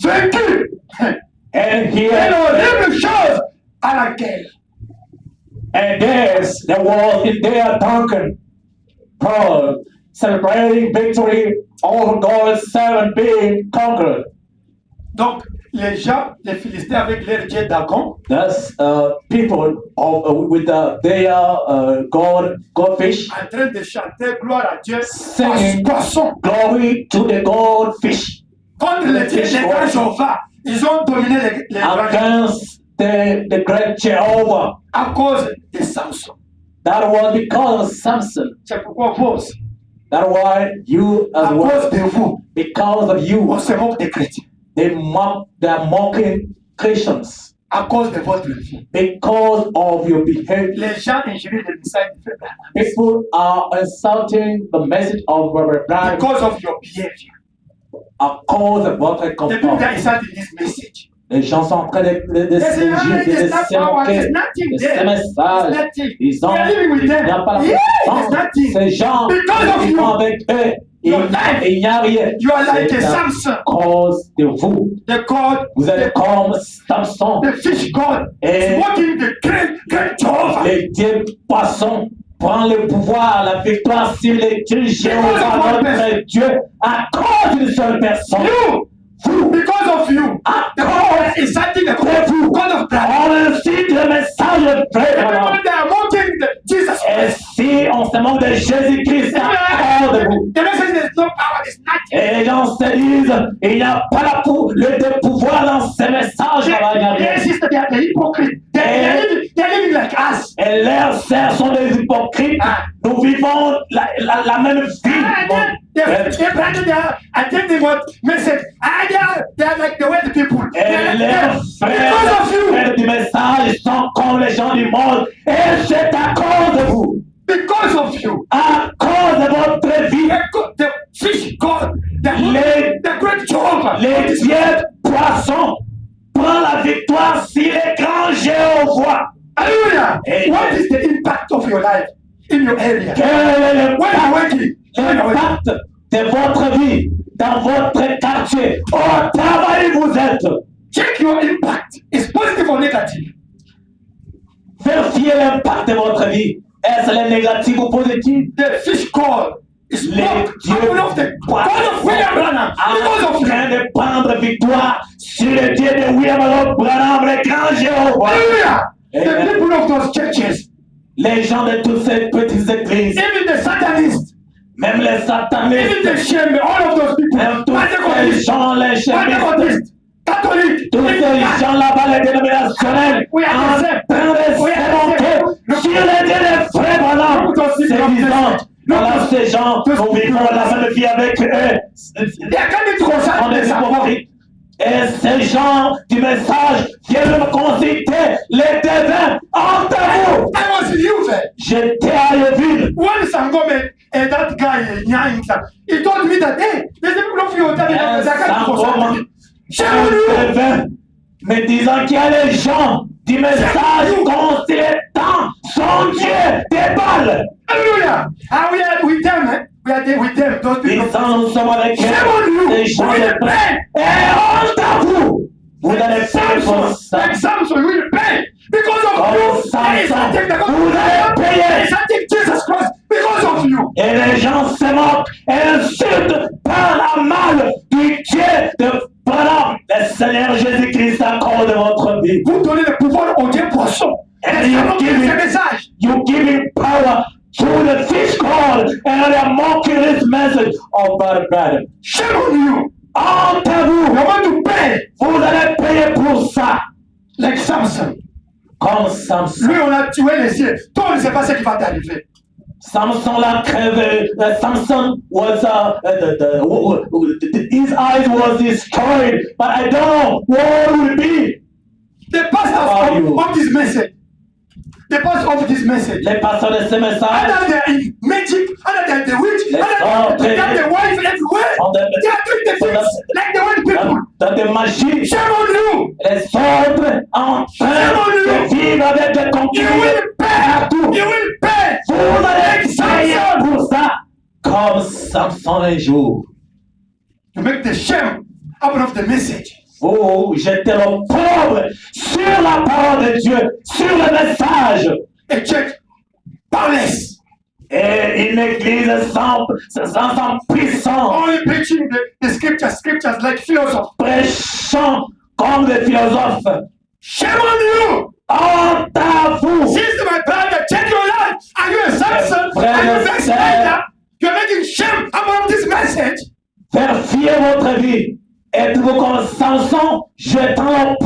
vaincu.
And
Et
here,
l'horrible chose à laquelle
and there was in their Duncan Pearl celebrating victory over God's servant being conquered.
donc les gens, les Philistins avec leur Dieu Dagon,
Thus, people with their god fish
en train de chanter gloire à Dieu,
Singing.
poisson,
glory to the god fish
contre les dieux, les grands Jéhovah. Ils ont dominé les grands
against the great Jehovah.
à cause de Samson.
That was because of Samson.
C'est pourquoi vous,
That's why you
à
as
cause
well,
de vous,
because of you,
on se moque des chrétiens.
they're mocking Christians.
à cause de votre vie.
Because of your behavior.
Les gens ingérient le message du frère Branham.
People are insulting the message of Robert Branham
Because of your behavior.
à cause de votre
The people
comportement.
that insulting this message.
Les gens sont en train de
They say, ah,
se
there's not power,
moquer
there's nothing
de
there.
ces messages.
There's nothing.
Ils ont,
We are living with
il
them.
n'y a pas la
Yeah,
puissance.
there's nothing.
Ces gens
Because of
qui
you.
sont avec eux,
Your life.
il n'y a rien.
You are like a
C'est à
Samson.
cause de vous.
The God,
Vous êtes comme Samson
the fish God,
et
is working the great Jehovah.
les dieux poissons. Prend le pouvoir, la victoire sur les dieux Jéhovah, notre Dieu, à cause d'une seule personne.
You,
Vous,
because of you,
à
the
cause
God is something the
vous,
God of Branham.
on incite le message de Branham.
Everyone they are mocking Jesus
Et
Christ.
si on se moque de Jésus-Christ à cause de vous,
The message there's no power, there's nothing.
et les gens se disent, il n'y a pas le pouvoir dans ces messages, ça va y arriver.
Yes, sister, they are the hypocrite. They're living like us.
Et leurs sœurs sont des hypocrites. Nous vivons la même vie.
They're branded there. I think they want message. They are like the way the people.
Et les
Because
frères
of you.
du message sont comme les gens du monde. Et c'est à cause de vous.
Because of you.
À cause de votre vie.
The fish God.
Les-
The great Jehovah.
Les dieux poissons prennent la victoire si les grands Jéhovah.
Hallelujah.
Amen.
What is the impact of your life in your area?
Quel est
When you're working.
l'impact de votre vie dans votre quartier, au travail où vous êtes?
Check your impact. Is positive or negative?
Vérifiez l'impact de votre vie. Est-ce le négatif ou positif?
The fish God is
Les
not
dieux
one of the God of William Branham. Because
en
of you.
train de prendre victoire sur le Dieu de William Branham, le grand Jéhovah.
Hallelujah. The
Amen.
people of those churches,
Les gens de toutes ces petites églises,
even the Satanists,
même les
even
satanistes,
the Shembe, all of those people,
même tous ces
Pentecostals,
gens, les chemistes,
Pentecostals, Catholics,
tous ces gens là-bas, les dénominationnels,
We are
en
the same.
train de
We are the
s'évoquer sur le Dieu des frères Branham. C'est disant, voilà ces gens, nous vivons la même vie avec eux.
they are coming to
On
consult
est
the support.
hypocrites. Et ces gens du message viennent me consulter les devins entre vous.
I was in Uve.
J'étais à Yoville.
One Sangome, and that guy, Nyansa, he told me that, hey, there's a people of you that
Un
are coming to consult
Sangoma,
me. Shame on you.
un devin, me disant qu'il y a les gens du message consultant son Dieu des balles.
Hallelujah. And we are with them, eh? We are there with them, those people.
Disant nous sommes avec
Shame on
eux,
you.
les gens
We
de
will
paix.
pay.
Et honte à vous. Vous allez payer pour
Samson,
ça.
like Samson, we will pay because of
Oh,
you. There is
Samson,
something that
vous allez payer.
There is something Jesus Christ because of you.
Et les gens se moquent et insultent par la mal du Dieu de Branham, le Seigneur Jésus-Christ à cause de votre vie.
Vous donnez le pouvoir aux dieux poissons.
And
Et
you
ça montre
give
ce
it-
message.
You giving power to the fish God and they are mocking this message of Brother Branham.
Shame on you.
Honte à
You
vous,
want to pay
vous allez payer pour ça.
like Samson.
Comme Samson.
Lui, on a tué les yeux. Toi, on ne sait pas ce qui va t'arriver.
Samson l'a crevé. Samson was his eyes was destroyed, but I don't know what will it be.
The pastors of this message. The pastors of this message.
Les pasteurs de ce message
Either they are in magic, either they are the witch, either they have the wife everywhere. They are doing the things like the white people.
dans des magies,
Shame on you.
les autres en train de vivre avec des
You
concubines
will pay.
partout.
You will pay.
Vous allez payer pour ça, comme Samson un jour.
You make the shame out of the message.
Vous jetez le pauvre sur la parole de Dieu, sur le message.
A church powerless,
Et une église sans puissance,
only preaching the scriptures like philosophers.
prêchant comme des philosophes.
Shame on you.
Honte à vous!
Sister, my brother, check your life. Are you a Samson? Are you a backslider? You're making shame out of this message.
Vérifiez votre vie. Êtes-vous comme Samson, jetant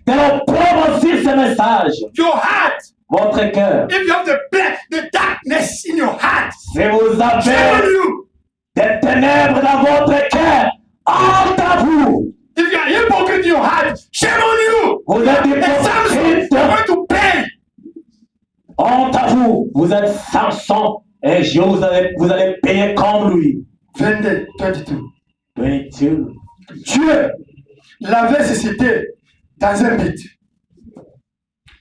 l'opprobre sur ce message?
Your heart.
Votre cœur.
If you have the darkness in your heart,
Si vous
shame on
avez
you.
des ténèbres dans votre cœur, honte à vous!
If you are hypocrite in your heart, shame on you.
Vous êtes
And Samson,
hypocrites.
you're going to pay.
Honte à vous. Vous êtes Samson. Et vous allez payer comme lui.
22, 22.
22.
Dieu l'avait suscité dans un but.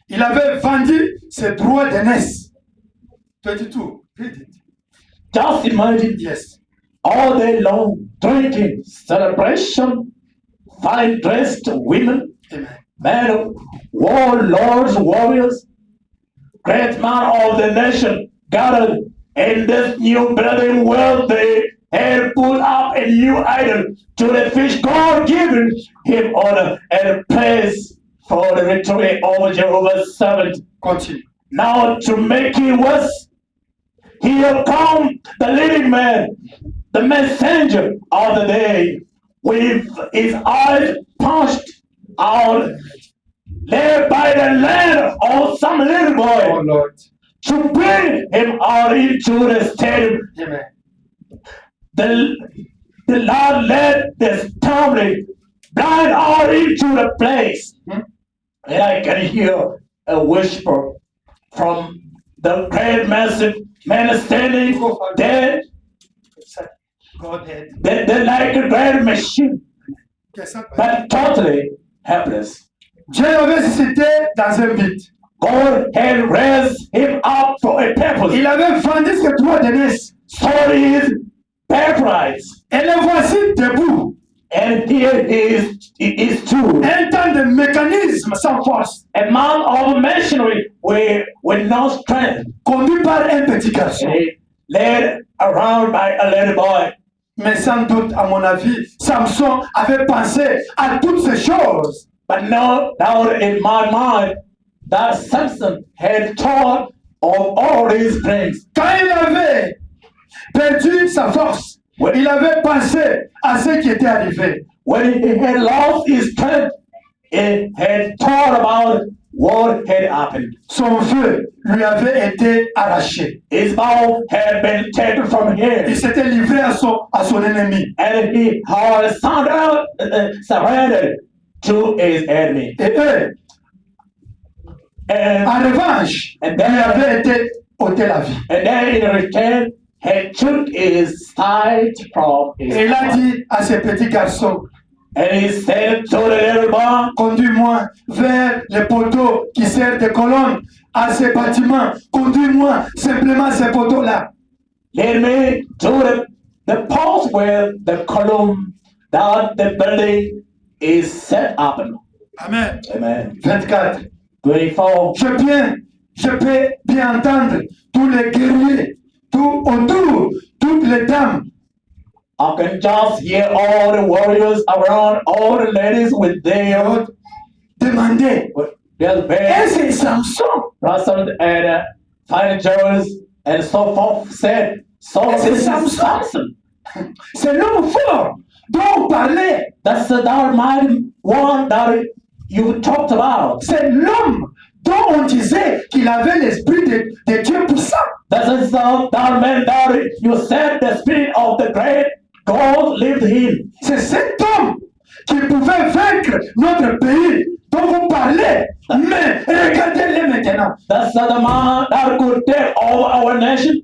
Il avait vendu ses droits d'aînesse. 22. Read it.
Just imagine
Yes.
all day long drinking, celebration, fine dressed women,
Amen.
men of war, lords, warriors, great man of the nation gathered in this new building where they had put up a new idol to the fish God giving him honor and praise for the victory over Jehovah's servant.
Continue.
Now to make it worse, here come the leading man, the messenger of the day, with his eyes punched out, led by the land of some little boy,
Oh Lord.
to bring him out into the stadium.
Amen.
The Lord led the stumbling blind out into the place. And I can hear a whisper from the great massive man standing there.
Godhead.
They're like a great machine, but totally helpless.
Dieu l'avait suscité dans un but.
God had raised him up for a purpose.
Il avait vendu ses droits d'aînesse.
So his birthright.
Et le voici debout.
And here he is too.
Un temps de mécanisme sans force.
A man of machinery with no strength.
Conduit par un petit garçon.
And he led around by a little boy.
Mais sans doute, à mon avis, Samson avait pensé à toutes ces choses.
But no doubt in my mind that Samson had thought of all these things.
Quand il avait perdu sa force, il avait pensé à ce qui était arrivé.
When he had lost his strength, he had thought about what had happened.
Son feu lui avait été arraché.
His bow had been taken from
Il
him,
s'était livré à son ennemi.
and he had surrendered to his enemy.
Et eux,
And,
en revanche,
and
lui
then,
avaient été ôté la vie.
and then in return, he took his sight from his
Et il a
eyes.
dit à ce petit garçon,
And he said to the little boy,
conduis-moi vers les poteaux qui servent de colonne à ces bâtiments. Conduis-moi simplement ces poteaux-là.
lead me to the post where the column that the building is set up.
Amen.
Amen.
24.
24.
Je peux bien entendre tous les guerriers, tout autour, toutes les dames.
I can just hear all the warriors around, all the ladies with their
Demander,
bands,
est-ce Samson?
rustled and fine jewels and so forth said, so
It's
this is
Samson.
Samson.
C'est l'homme fort dont on parlait.
That's the mighty one that you talked about.
C'est l'homme dont on disait qu'il avait l'esprit de Dieu puissant.
This is that man that you said the spirit of the great God lived in.
C'est cet homme qui pouvait vaincre notre pays dont vous parlez. Mais regardez-le maintenant.
That's the man that could take over our nation.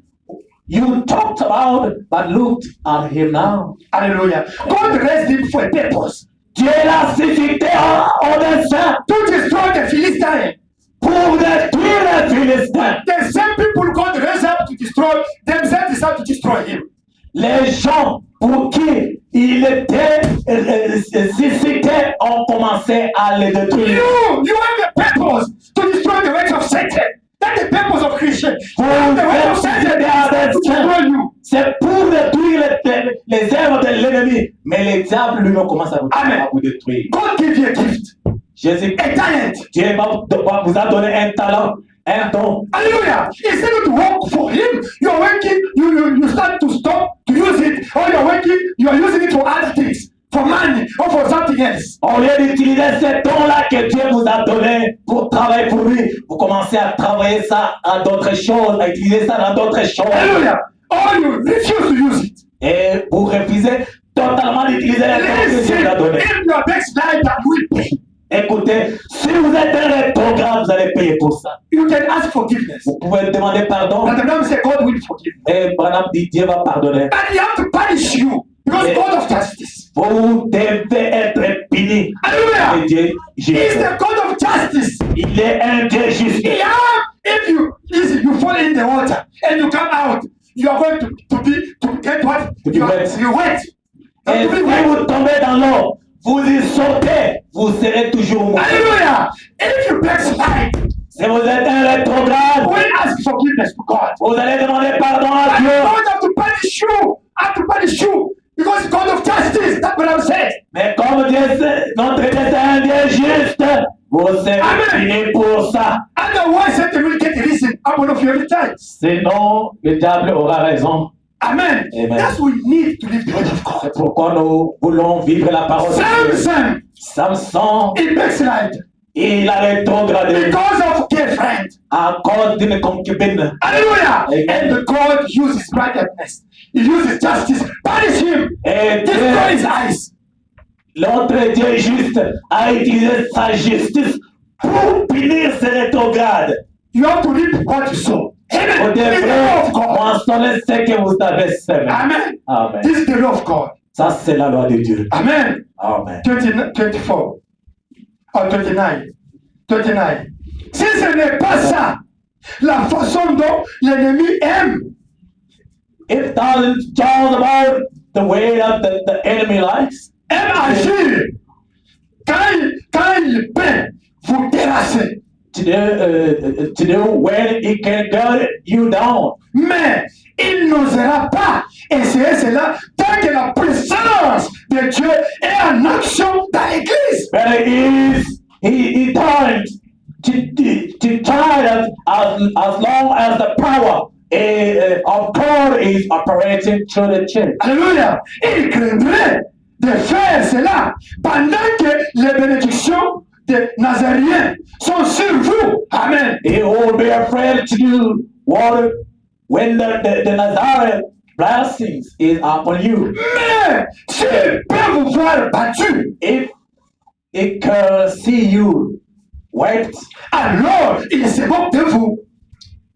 You talked about, but look at him now.
Alléluia. God raised him for a purpose.
Dieu l'a suscité en dessein
To destroy the Philistines.
pour détruire les Philistins.
The same people God raised up to destroy themselves decided to destroy him.
Les gens pour qui il était suscité ont commencé à les détruire.
You have a purpose to destroy the works of Satan. That's the purpose of Christian.
Pour
The works of Satan is to destroy you.
C'est pour détruire les œuvres de l'ennemi. Mais les diables lui-même commencent à
Amen.
vous détruire.
God give you a gift,
Jésus,
a talent.
Dieu vous a donné un talent, un don.
Hallelujah. Instead of to work for him, you're working, you start to stop to use it, or you're working, you are using it for other things, for money, or for something else.
Au lieu d'utiliser ce don-là que Dieu vous a donné pour travailler pour lui, vous commencez à travailler ça à d'autres choses, à utiliser ça dans d'autres choses.
Hallelujah. Or you refuse to use it.
Et vous refusez totalement d'utiliser les dons que Dieu vous a
Listen,
donnés.
if you are backslide and weeping,
Écoutez, si vous êtes un rétrograde, vous allez payer pour ça.
You can ask forgiveness.
Vous pouvez demander pardon.
But the Bible says God will forgive.
Et Branham dit Dieu va pardonner.
And he have to punish you because God of justice.
Vous devez être puni.
Hallelujah.
Et Dieu
He is
juste.
the God of justice.
Il est un Dieu juste.
Yeah, if you fall in the water and you come out, you are going to get what?
To be wet.
You wet.
Et
To be
si
wet.
vous tombez dans l'eau, vous y sautez, vous serez toujours mort.
Hallelujah. If you backslide,
Si vous êtes un rétrograde,
we ask forgiveness to God.
vous allez demander pardon à
And
Dieu.
God have to punish you. Have to punish you because God of justice. That's what I'm saying.
Mais comme Dieu, notre Dieu est un Dieu juste, vous serez
Amen.
puni pour ça.
Otherwise, Satan will get reason out of you every time.
Sinon, le diable aura raison.
Amen.
Amen.
That's what we need to live the word of God.
C'est pourquoi nous voulons vivre la parole de Dieu.
Samson,
Samson,
he backslide
il a rétrogradé
because of girlfriend.
à cause d'une concubine.
Hallelujah.
Amen.
And God uses righteousness. He uses justice. Punish him.
Et
Destroy
Dieu,
his eyes.
l'autre Dieu juste, a utilisé sa justice pour punir ces rétrogrades.
You have to reap what you sow.
Vous
Amen. This is the
devrez
law of God.
mentionner ce que vous avez semé.
Amen.
Amen.
This is the law of God.
Ça, c'est la loi de Dieu.
Amen.
Amen.
24 or 29. 29. Si ce n'est pas ça, la façon dont l'ennemi aime,
It doesn't talk about the way that the enemy likes.
aime agir, quand il peut vous terrasser,
To do when it can gut you down.
mais il n'osera pas essayer cela tant que la puissance de Dieu est en action dans l'Église.
But he timed to try that as long as the power of God is operating through the church.
Alléluia. Il craindrait de faire cela pendant que les bénédictions des Nazaréens sont sur vous. Amen.
He will be afraid to do what when the Nazareth blessings is upon you.
Mais s'il peut vous voir battu,
If it can see you wiped,
alors il se moque de vous.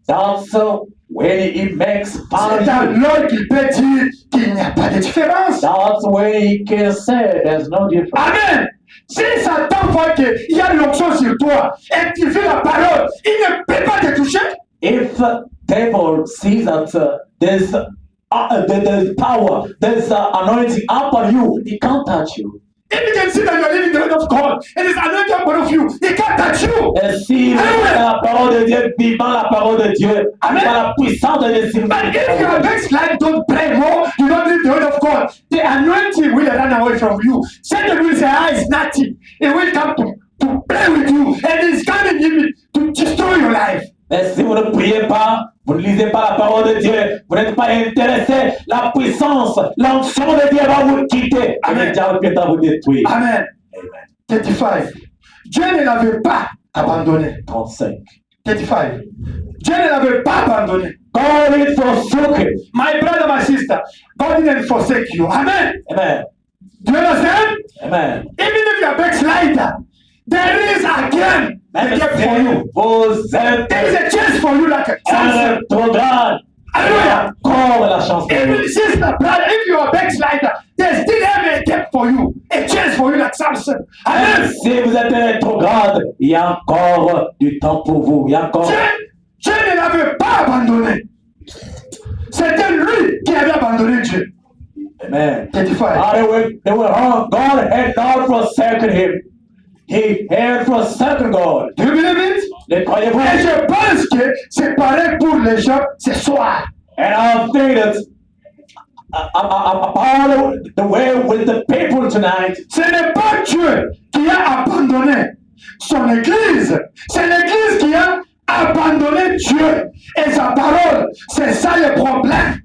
also when it makes fun
C'est
of you,
alors qu'il peut dire qu'il n'y a pas de différence.
that's when he can say there's no difference.
Amen. Si Satan voit qu'il y a l'onction sur toi et qu'il fait la parole, il ne peut pas te toucher.
If devil sees that there's power, there's anointing upon you, he can't touch you.
If you can see that you are living the word of God and there's anointing upon you, he can't touch you.
Et si la parole de Dieu, vivant la parole de Dieu,
Amen.
vivant la puissance de Dieu,
But if you are backslide, don't pray more, you don't live the word of God, the anointing will run away from you. Satan will say, it's nothing. It will come to play with you and it's coming even to destroy your life.
mais si vous ne priez pas, vous ne lisez pas la parole de Dieu, vous n'êtes pas intéressé, la puissance, l'onction de Dieu va vous quitter.
Amen.
Et le diable peut vous détruire.
Amen.
Amen.
35. Dieu ne l'avait pas abandonné.
35.
35. Dieu ne l'avait pas abandonné.
God is forsook him.
My brother, my sister, God didn't forsake you. Amen.
Amen.
Do you understand?
Amen.
Even if you are backslider, there is again a gap for you.
Vous êtes
There is a chance for you like a
un
Samson.
rétrograde.
Hallelujah.
Encore la chance pour
Even
vous.
sister, brother, if you are backslider, there's still a gap for you. A chance for you like Samson. Amen.
Si vous êtes un rétrograde, il y a encore du temps pour vous. Il y a encore.
Dieu ne l'avait pas abandonné. C'était lui qui avait abandonné Dieu.
Amen.
35.
God had not forsaken him. He had forsaken God.
Do you believe it?
Le croyez-vous?
Et je pense que c'est pareil pour les gens ce soir.
And I think that about the way with the people tonight,
Ce n'est pas Dieu qui a abandonné son Église. C'est l'Église qui a abandonné Dieu et sa parole. C'est ça le problème.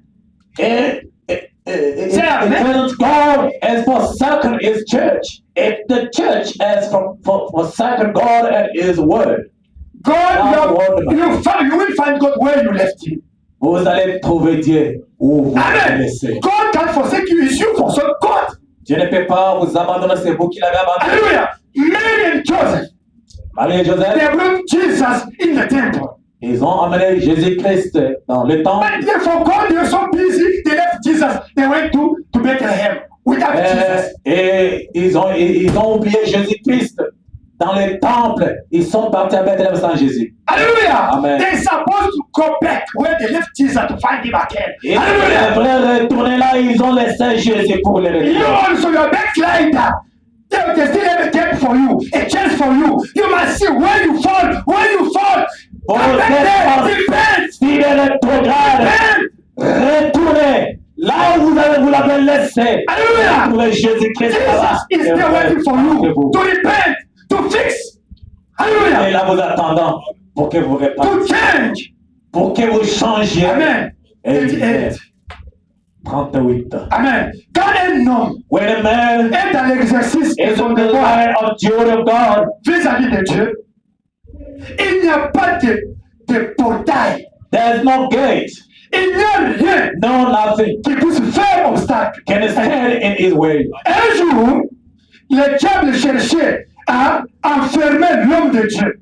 God has forsaken his church. If the church has forsaken God and his word,
God, you will find God where you left him.
vous allez trouver Dieu où vous l'avez
Amen.
laissé.
God can forsake you. It's you forsake God.
Dieu ne peut pas vous abandonner, c'est vous qui l'avez abandonné.
Hallelujah. Mary and Joseph.
Marie et Joseph,
they brought Jesus in the temple.
ils ont amené Jésus-Christ dans le temple.
But they forgot, they were so busy, they left Jesus. They went to Bethlehem without Jesus.
Et ils ont oublié Jésus-Christ dans le temple. Ils sont partis à Bethléem sans Jésus.
Hallelujah.
Amen.
They're supposed to go back where they left Jesus to find him again.
Et ils
Hallelujah.
devraient retourner là, ils ont laissé Jésus pour les
You
retrouver.
also, you're backslider. They still have a gap for you, a chance for you. You must see where you fall,
Vous
Come back there,
êtes
repent,
si rétrograde,
repent.
retournez là où vous l'avez laissé.
Hallelujah.
Retrouvez Jésus-Christ là-bas.
Jesus is there waiting for you to repent, to fix.
Et
Hallelujah.
là, vous attendant pour que vous
To
répariez,
change.
pour que vous changiez.
Amen.
Et
88.
38.
Amen. Quand un homme
When a man
est dans l'exercice de
is
son
in the
devoir
line of duty of God,
vis-à-vis de Dieu, il n'y a pas de portail.
there's no gate,
Il n'y a rien
no nothing
qui puisse faire obstacle.
can stand in his way.
Un jour, le diable cherchait à enfermer l'homme de Dieu.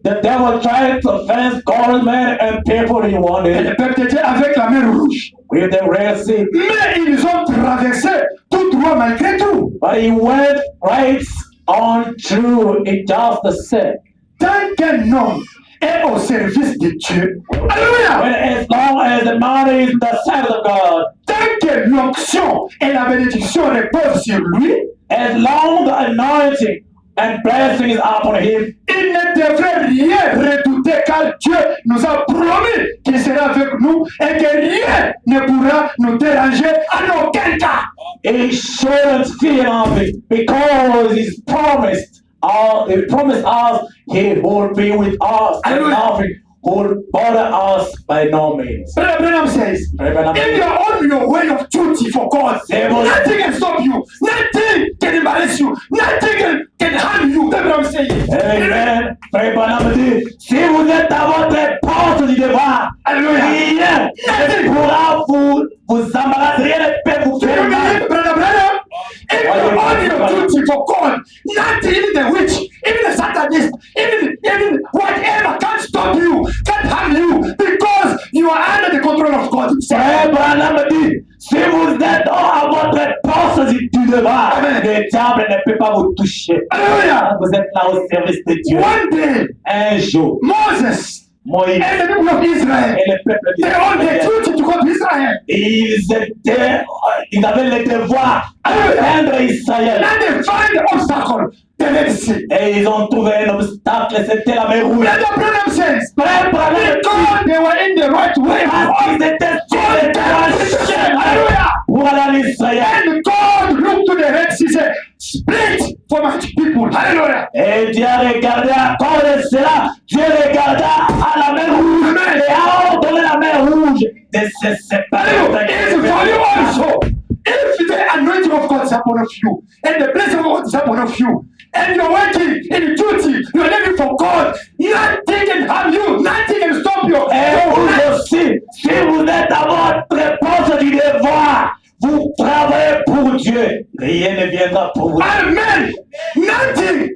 The devil tried to fence God, man, and people he
Et
wanted
le peuple de Dieu avec la mer rouge.
with the Red Sea.
Mais ils ont traversé tout droit malgré tout.
But he went right on through it just the same.
Tant qu'un homme est au service de Dieu, alléluia,
When as long as the man is in the sight of God,
tant que l'onction et la bénédiction reposent sur lui,
as long the anointing and blessing is upon him,
il ne devrait rien redouter car Dieu nous a promis qu'il sera avec nous et que rien ne pourra nous déranger en aucun cas.
he shouldn't fear nothing because he promised us he will be with us and
Hallelujah.
nothing will bother us by no means.
Brother Branham says,
Branham-
if you are on your way of duty for God,
Amen.
nothing can stop you, nothing can embarrass you, nothing can harm you. That's what I'm saying.
Amen. Frère Branham dit, si vous êtes à votre poste du devoir,
Alléluia.
rien ne pourra vous embarrasser, rien ne peut vous
Do you
faire mal.
believe, Brother Branham? If you're on your duty for God, nothing, even the witch, even the satanist, even whatever can stop you, can harm you, because you are under the control of God himself.
Frère Branham dit, si vous êtes à votre poste du devoir,
Amen.
le diable ne peut pas vous toucher.
Alléluia.
Vous êtes là au service de Dieu.
One day,
Un jour,
Moses
Moïse
and the people of Israel,
et le peuple
they on their
d'Israël,
duty to go to Israel.
ils avaient le devoir d'atteindre Israël.
And they find the obstacle, the Red Sea.
Et ils ont trouvé un obstacle, c'était la mer rouge.
Brother Branham says,
Frère Branham dit,
because they were in the right way,
parce qu'ils étaient sur le chemin
Hallelujah.
pour aller en Israël.
And God looked to the Red Sea and said, split for my people. Hallelujah.
Et Dieu a regardé à cause de cela, Dieu regarda à la mer rouge et a ordonné la mer rouge de se séparer.
Hallelujah. It's for you also. If the anointing of God is upon you, and the blessing of God is upon you, and you're working in duty, you're living for God, nothing can harm you, nothing can stop you.
Et vous aussi, si vous êtes à votre poste du devoir, vous travaillez pour Dieu, rien ne viendra pour vous.
Amen. Nothing.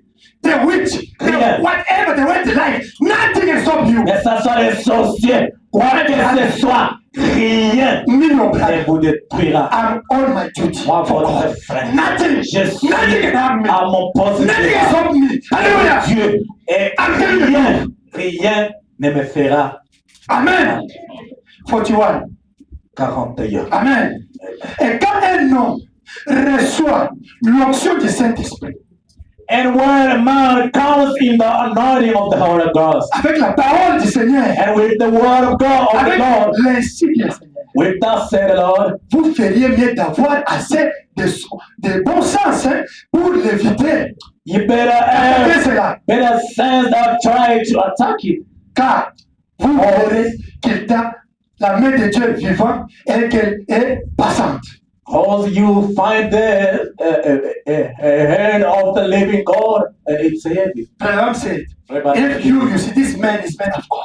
The witch,
Yeah.
whatever the way to life, nothing can stop you.
Que ce soit les sorciers, quoi que ce soit, rien
Me, no
ne
brother.
vous détruira.
I'm on my duty.
Moi,
for
votre
God.
frère,
Nothing.
je suis
Nothing can harm me.
à mon poste de
Nothing can
devoir.
stop me. Hallelujah.
Dieu, et rien ne me fera
Amen. 41.
41.
Amen. Et quand un homme reçoit l'onction du Saint-Esprit,
And when a man comes in the anointing of the Holy Ghost,
avec la parole du Seigneur,
and with the word of God, of the
avec
Lord,
l'insigne du Seigneur,
with that said the Lord,
vous feriez mieux d'avoir assez de bon sens pour l'éviter.
you better
Attendez
have
cela,
better sense that try to attack it.
car vous verrez qu'il t'a la main de Dieu vivant et qu'elle est passante.
Because you find the hand of the living God, and it's heavy.
Abraham said,
Frère
if you see this man is man of God.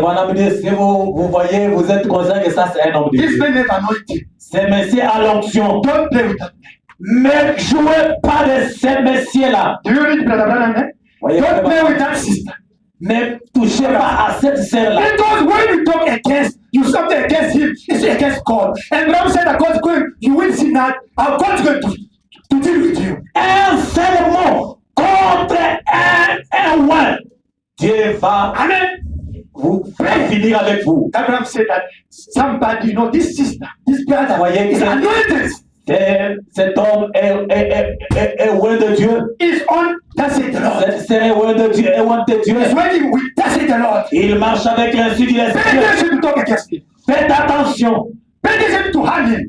Branham dit, si vous voyez, vous êtes conscient que ça c'est un homme de
This
Dieu.
man never anointed.
Ces messieurs à l'onction.
Don't play with that man.
Mais jouez pas de ces messieurs-là.
Do you read Brother Branham?
Voyez,
Don't play with that sister.
ne touchez pas à cette sœur-là.
Because when you talk against, you something against him, it's against God. And Bible said that God's going, you will see that, how God's going to deal with you.
Un seul mot contre un ouais. Dieu va
Amen.
finir avec vous.
Abraham said that somebody, you know, this sister, this brother
Voyez,
is anointed.
cet homme est loin de Dieu.
Is on, that's it, the Lord.
Cette sœur est loin de Dieu. Est loin de Dieu.
He's working with, that's it, the Lord.
Il marche avec l'insu du
Pay
Esprit.
attention to talk against him.
Faites attention.
Pay attention to hand him.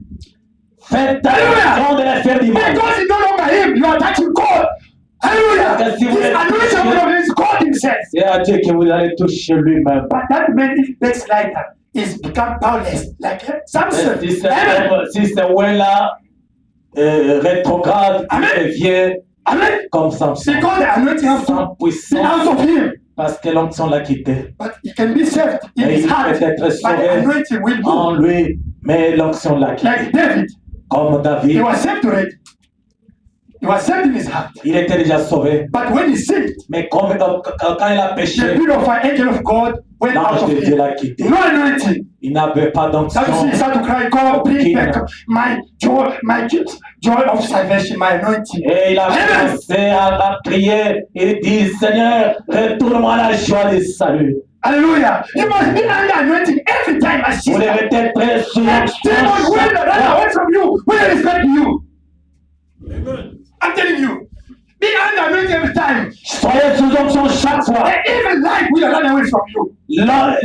Faites attention de la faire du mal.
Because it's no longer him, you are touching God. Hallelujah.
Because he
This
will-
anointing is God himself.
C'est à Dieu que vous allez toucher lui-même.
But that man, if he makes like that, is become powerless, like Samson.
Si
Amen.
ce ouais-là rétrograde,
Amen.
il devient
Amen.
comme Samson.
Because the anointing has
Sans
to be
puissance.
out of him.
Parce que l'onction l'a quitté.
But he can be saved in
Mais
his
il peut
heart.
être
But the
sauvé
anointing will
en
move.
lui, mais l'onction l'a quitté.
Like David,
Comme
he
David,
was saved already. He was saved in his heart.
il était déjà sauvé.
But when he sinned,
Mais comme, quand il a
the
péché,
purified angel of God went out
l'ange
of
de Dieu
him.
l'a quitté.
No anointing.
Il n'avait pas d'onction.
That you see, he started to cry, God, bring back my joy of salvation, my anointing.
Et il a
Amen.
commencé à prier. Il dit, Seigneur, retourne-moi la joie du salut.
Hallelujah. You must be under anointing every time, my
Vous
sister.
devez être prêt sur
Demons will run away from you. Will respect you. I'm telling you. Be under anointing every time.
Soyez sous onction chaque fois.
And even life will run away from you.
La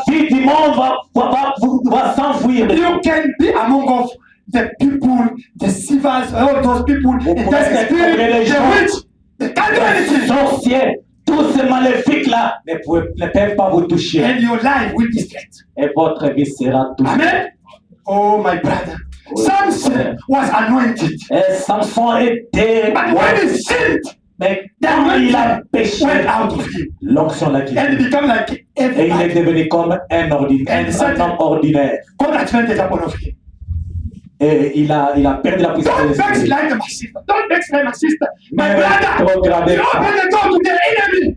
vie du monde va s'enfuir.
You can be among of the people, deceivers, all those people, in that spirit, the witch. They can't do
Les
anything.
sorciers, tous ces maléfiques-là ne peuvent pas vous toucher.
And your life will be straight.
Et votre vie sera touchée.
Amen. Oh, my brother. Samson was anointed.
Et Samson était.
But when he sinned,
Mais
the
quand il a
anointing
péché,
went out of him.
l'onction l'a quitté.
And he became like
Et il est
everybody.
devenu comme un homme ordinaire.
God advantage upon of him.
Et il a perdu la puissance de
Don't
l'esprit.
backslide my sister. Don't backslide my sister. My
Ne
brother.
rétrogradez
You
pas.
open the door to the enemy.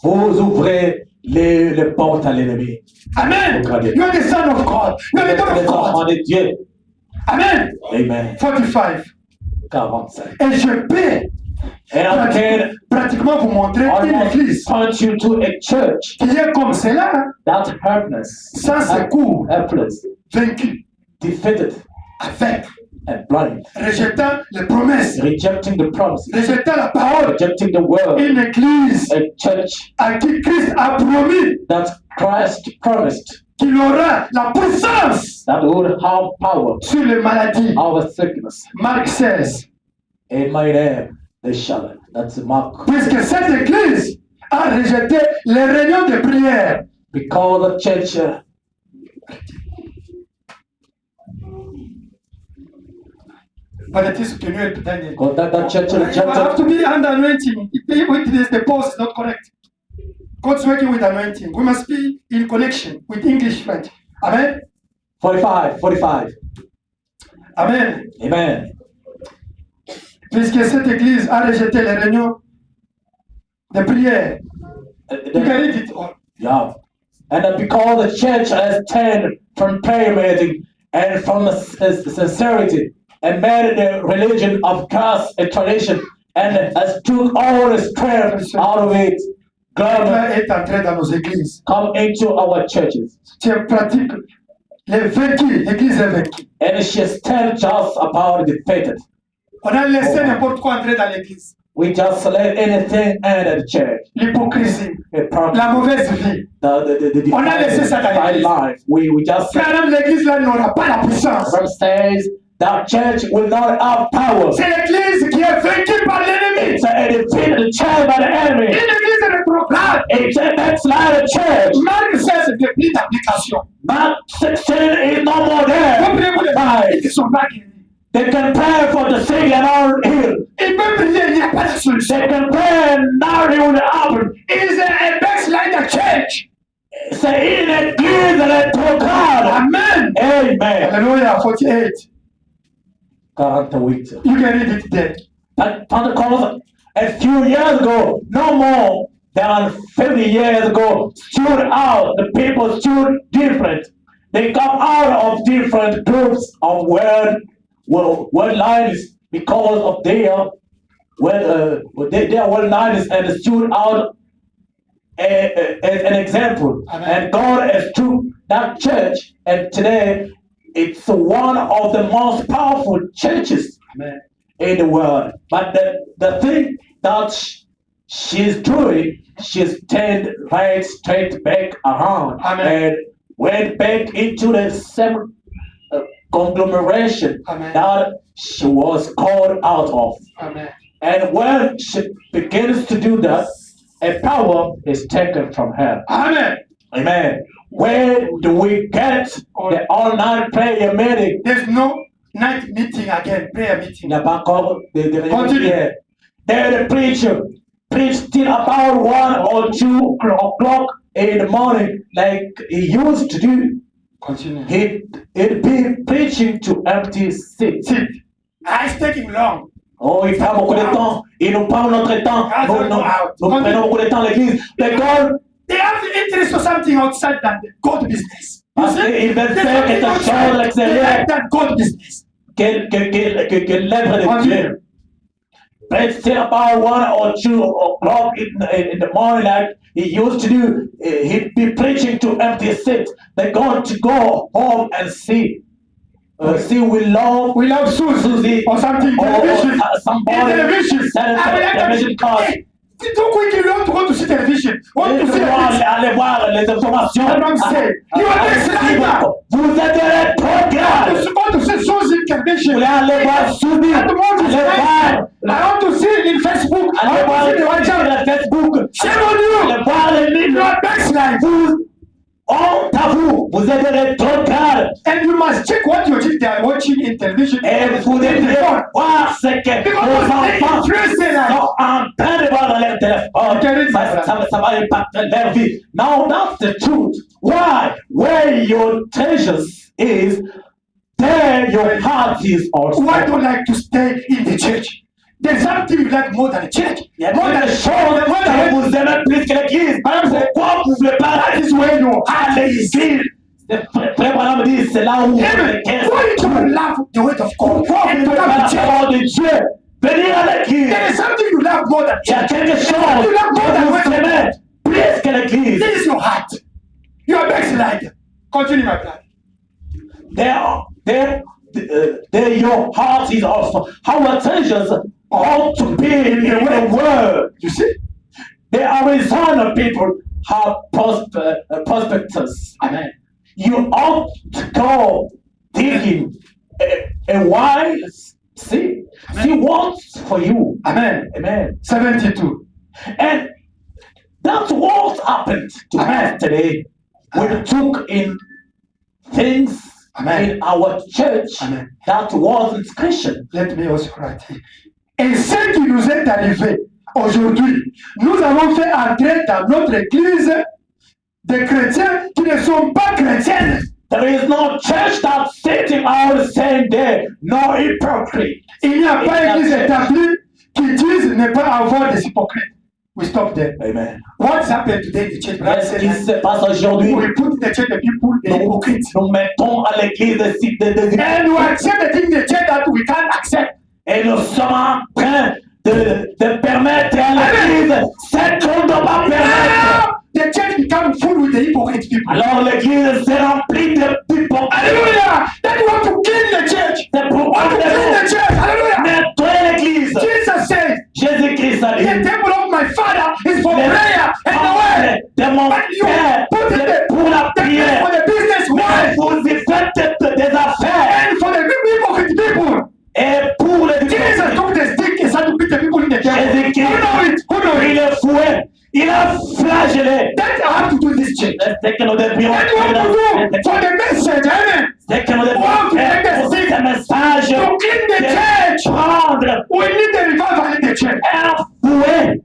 Vous ouvrez les portes à l'ennemi.
Amen.
Regardez.
You are the son of God. You are the
Les
daughter of
enfants
God.
de Dieu.
Amen.
Amen.
45.
45.
Et je peux
And I can
pratiquement vous montrer une
almost
église
point you to a church
qui est comme cela,
that helpless,
sans secours,
helpless,
vaincu,
defeated,
avec,
and blind,
rejetant les promesses,
rejecting the promises,
rejetant la parole.
rejecting the word.
Une église
A church
à qui Christ a promis
that Christ promised
qu'il aura la puissance
that would have power
sur les maladies.
over sickness.
Marc 16.
In my name they shall. That's Mark.
Puisque cette église a rejeté les réunions de prière.
Because the church
But it is Kenuel Daniel.
because that church
You have
rejected.
to be under anointing. If it is the post is not correct. God's working with anointing. We must be in connection with English friend. Amen.
45.
Amen.
Amen.
Puisque cette église a rejeté les réunions de prière. You can read it all.
Yeah. And because the church has turned from prayer meeting and from sincerity and made the religion of caste and tradition and has took all the strength out of it, God
Cela est entré dans nos églises.
come into our churches.
Tu pratiques les vaincus. L'église est vaincue.
And she still just about defeated.
On a laissé n'importe quoi entrer dans l'église.
We just let anything enter the church.
L'hypocrisie,
The
la mauvaise vie. On a laissé ça dans
defiled
l'église.
life. We just
Frère, l'église là n'aura pas la puissance.
from says that church will not have power.
C'est l'église qui est vaincue par l'ennemi.
It's a defeated church by the enemy.
Une église rétrograde.
It's a backslided church.
Marc 16 n'est plus d'application.
But 16 is no more there.
Comprenez-vous les
Right.
qui sont pas guéris.
They can pray for the sick and all healed.
Ils peuvent prier, il n'y a pas de solution.
They can pray and nothing will happen.
Ils are a backslider church.
C'est une église rétrograde.
Amen.
Amen.
Hallelujah, 48.
48.
You can read it there.
Pentecost a few years ago, no more than 50 years ago, stood out. The people stood different. They come out of different groups of world lines because of their world lines and stood out as an example.
Amen.
And God has took that church, and today it's one of the most powerful churches
Amen.
in the world. But the thing that she's doing, she's turned right straight back around.
Amen.
And went back into the same conglomeration
Amen.
that she was called out of.
Amen.
And when she begins to do that, a power is taken from her.
Amen.
Amen. Where do we get the all-night prayer meeting?
There's no night meeting again, prayer
Il
meeting.
n'y a pas encore de réunion
Continue.
prière. There the preacher preached till about 1 or 2 o'clock in the morning like he used to do.
Continue.
He'd be preaching to empty seats.
Sit. It's taking long.
Oh, il prend beaucoup de temps. Il nous prend notre temps. Nous prenons beaucoup de temps à l'église. Mais God,
They have interest for something outside than the God business. You
parce
see?
qu'ils veulent
There's
faire
something
quelque chose
outside
à l'extérieur
they like than God business.
que l'œuvre de Dieu. But still about 1 or 2 o'clock in the morning, like he used to do, he'd be preaching to empty seats. They're going to go home and see. See, we love Susie
Or something.
or
Television.
somebody
Television.
selling television cards.
Hey, too quickly you want to go to see television. Want to see television.
Aller voir les informations.
I'm saying, you are next lighter.
Vous êtes des programmes.
I want to see Susie television.
Vous voulez aller voir Suzy,
I want to see
aller voir,
I want to see in Facebook.
aller
I
voir
want to see the WhatsApp.
le Facebook,
Shame on you.
aller voir les
You
livres.
are backslide.
Honte à vous, vous êtes des rétrogrades.
And you must check what your children are watching in television.
Et vous devez voir ce que vos enfants sont en train de voir dans leur téléphone. Ça va impacter leur vie. Now that's the truth. Why? Where your treasures is, there your heart is also.
Why don't like to stay in the church? There's something you like more than the church.
Il y a
More than
des
the
choses
more
que
than
vous aimez plus que l'église. Pourquoi vous voulez pas
that is where you are.
aller ici? Frère Branham dit, c'est là où
Amen. Why you don't love the word of God?
pourquoi
And
vous
to
voulez pas
love
la
the church.
parole de Dieu? Venir à l'église.
There is something you love more than
Il y a
church.
quelque chose
You love more than
que
word
vous
of
aimez
God.
plus que l'église.
This is your heart. You are backslide. Continue, my brother.
There your heart is also. Our treasures ought to be in the word.
You see?
The Arizona people have prospectors. Amen. You ought to go digging a wide sea. She wants for you.
Amen.
Amen.
72.
And that's what happened to us today. We took in things
Amen.
in our church
Amen.
that wasn't Christian.
Let me also write here. Et ce qui nous est arrivé aujourd'hui, nous avons fait entrer dans notre église des chrétiens qui ne sont pas chrétiennes.
There is no church that's sitting out saying there, no hypocrite.
Il n'y a pas église établie qui dise ne pas avoir des hypocrites. We stop there.
Amen.
What's happened today in the church?
Qu'est-ce qui se passe aujourd'hui?
We put in the church the people, the hypocrites.
Nous mettons à l'église des hypocrites.
And we accept the thing in the church that we can't accept.
Et nous sommes en train de permettre à l'église ce qu'on ne doit pas permettre.
Now, the church becomes full with the hypocrite people.
Alors l'église s'est remplie de hypocrites.
Hallelujah! Then we want to kill the church.
C'est pourquoi
Want to kill the church. Hallelujah!
nettoyer l'église.
Jesus says,
Jésus-Christ a dit,
the temple of my father is for prayer and the word.
de mon
But you
Père,
put it
c'est pour la
the
prière.
for the business
Mais
word
vous y faites des affaires.
and for the hypocrite people.
Et pour les
Jesus
hypocrites,
took the stick and started to beat the people in the temple. Who
Jésus-Christ,
know it? Who know
il
it?
est fouet, il a flagellé.
That I have to do in this church.
C'est ce que nous devions
And what
faire.
to do for the message, amen.
C'est ce que nous devions
Wow,
faire
take the
pour
stick
ce message.
to clean the church.
Prendre
We need the revival in the church.
un fouet,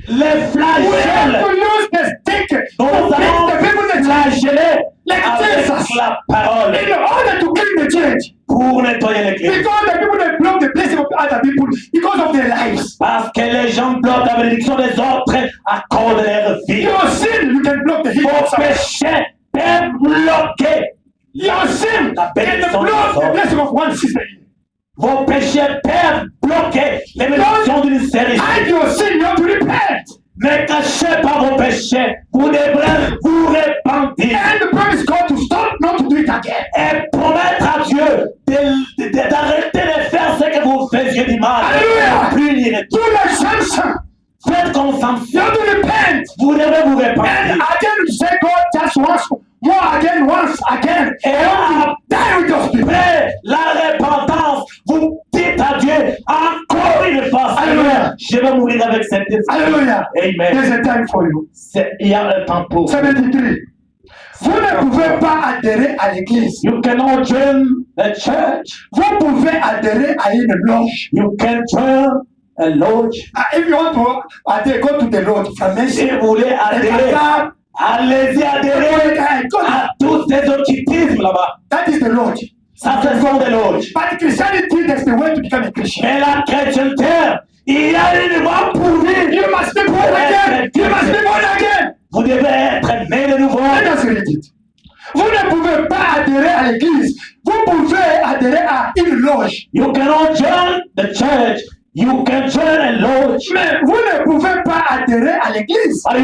les
We have
flagelles.
to use the stick to
Nous
beat
allons
the people in the church
flageller
like
avec
Jesus
la parole
in order to clean the church.
pour nettoyer l'église.
Because the people that block the blessing of other people because of their lives.
Parce que les gens bloquent la bénédiction des autres à cause de leur vie.
Your sin, you can block the healing of
Vos
someone.
péchés peuvent bloquer
Your sin
la
can
bénédiction
block
des
the
autres.
blessing of one sister.
Vos péchés peuvent bloquer les bénédictions d'une sœur ici.
Hide your sin, you have to repent.
Ne cachez pas vos péchés. Vous devrez vous repentir.
And the promise God to stop not to do it again.
Et promettre à Dieu d'arrêter de faire ce que vous faisiez du mal.
Alléluia.
Et plus l'y
Do like Samson.
Faites comme
You
Samson.
have to repent.
Vous devez vous
And
repentir.
again, you say God just once more again, once again.
Et
And die with those people.
après la repentance, vous dites à Dieu encore une fois,
Alléluia.
je vais mourir avec cette décision.
Hallelujah.
Amen.
There's a time for you.
Il y a un temps pour.
73. Vous ne pouvez pas adhérer à l'église.
You cannot join the church.
Vous pouvez adhérer à une loge.
You can join a lodge.
If you want to adhere, go to the lodge.
Si vous voulez adhérer, allez-y adhérer à tous ces occultismes là-bas.
That is the lodge.
Ça, ce sont des loges.
But Christianity, that's the way to become a Christian.
Mais la chrétienté, il y a une voie pour vivre.
You must be born again. You must be born again.
Vous devez être né de nouveau.
Let us read it. Vous ne pouvez pas adhérer à l'église. Vous pouvez adhérer à une loge.
You cannot join the church. You can join a lodge.
Mais vous ne pouvez pas adhérer à l'église.
But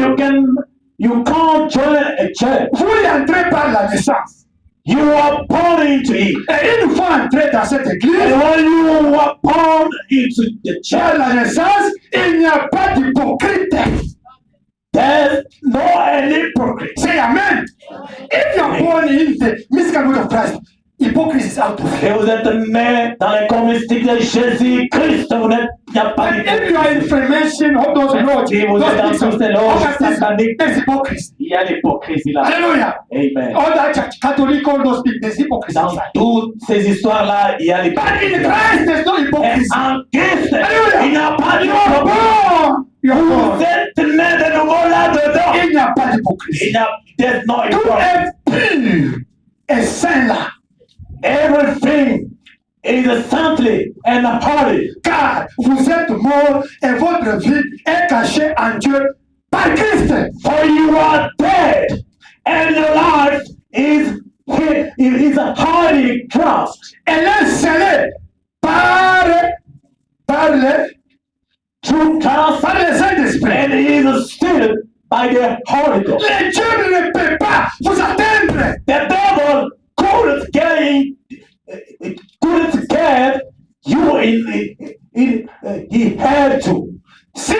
you can't join a church.
Vous y entrez par la naissance.
You are born into it.
Et une fois entré dans cette église,
And when you are born into the church,
par la naissance, il n'y a pas d'hypocrite.
there's no any hypocrisy.
Say amen. If you are born in the mystical word of Christ, hypocrisy is out of
Et
here.
vous êtes né dans les corps mystiques de Jésus-Christ. Il n'y a pas
And if
d'hypocrisie.
you are in formation of those loads,
Si vous êtes dans tous ces loges sataniques,
there's hypocrisy.
il y a l'hypocrisie là.
Hallelujah.
Amen.
All that church, Catholic, all those people, there's hypocrisy
Dans
inside.
toutes ces histoires-là, il y a
But in
l'hypocrisie.
Christ, there's no
Et
hypocrisy.
en Christ,
Alléluia.
il n'y a pas
You are
d'hypocrisie.
born. You are
Vous
born.
êtes né de nouveau là-dedans.
Il n'y a pas
Il
d'hypocrisie.
n'y a there's no
Tout
hypocrisy.
est pur et saint là.
Everything is saintly and holy.
Car vous êtes mort et votre vie est cachée en Dieu par Christ.
For you are dead, and your life is highly trust.
Elle est scellée par le
True trust,
Saint-Esprit.
and is still by the Holy Ghost.
Le Dieu ne peut pas vous atteindre.
The devil couldn't get you he had to.
S'il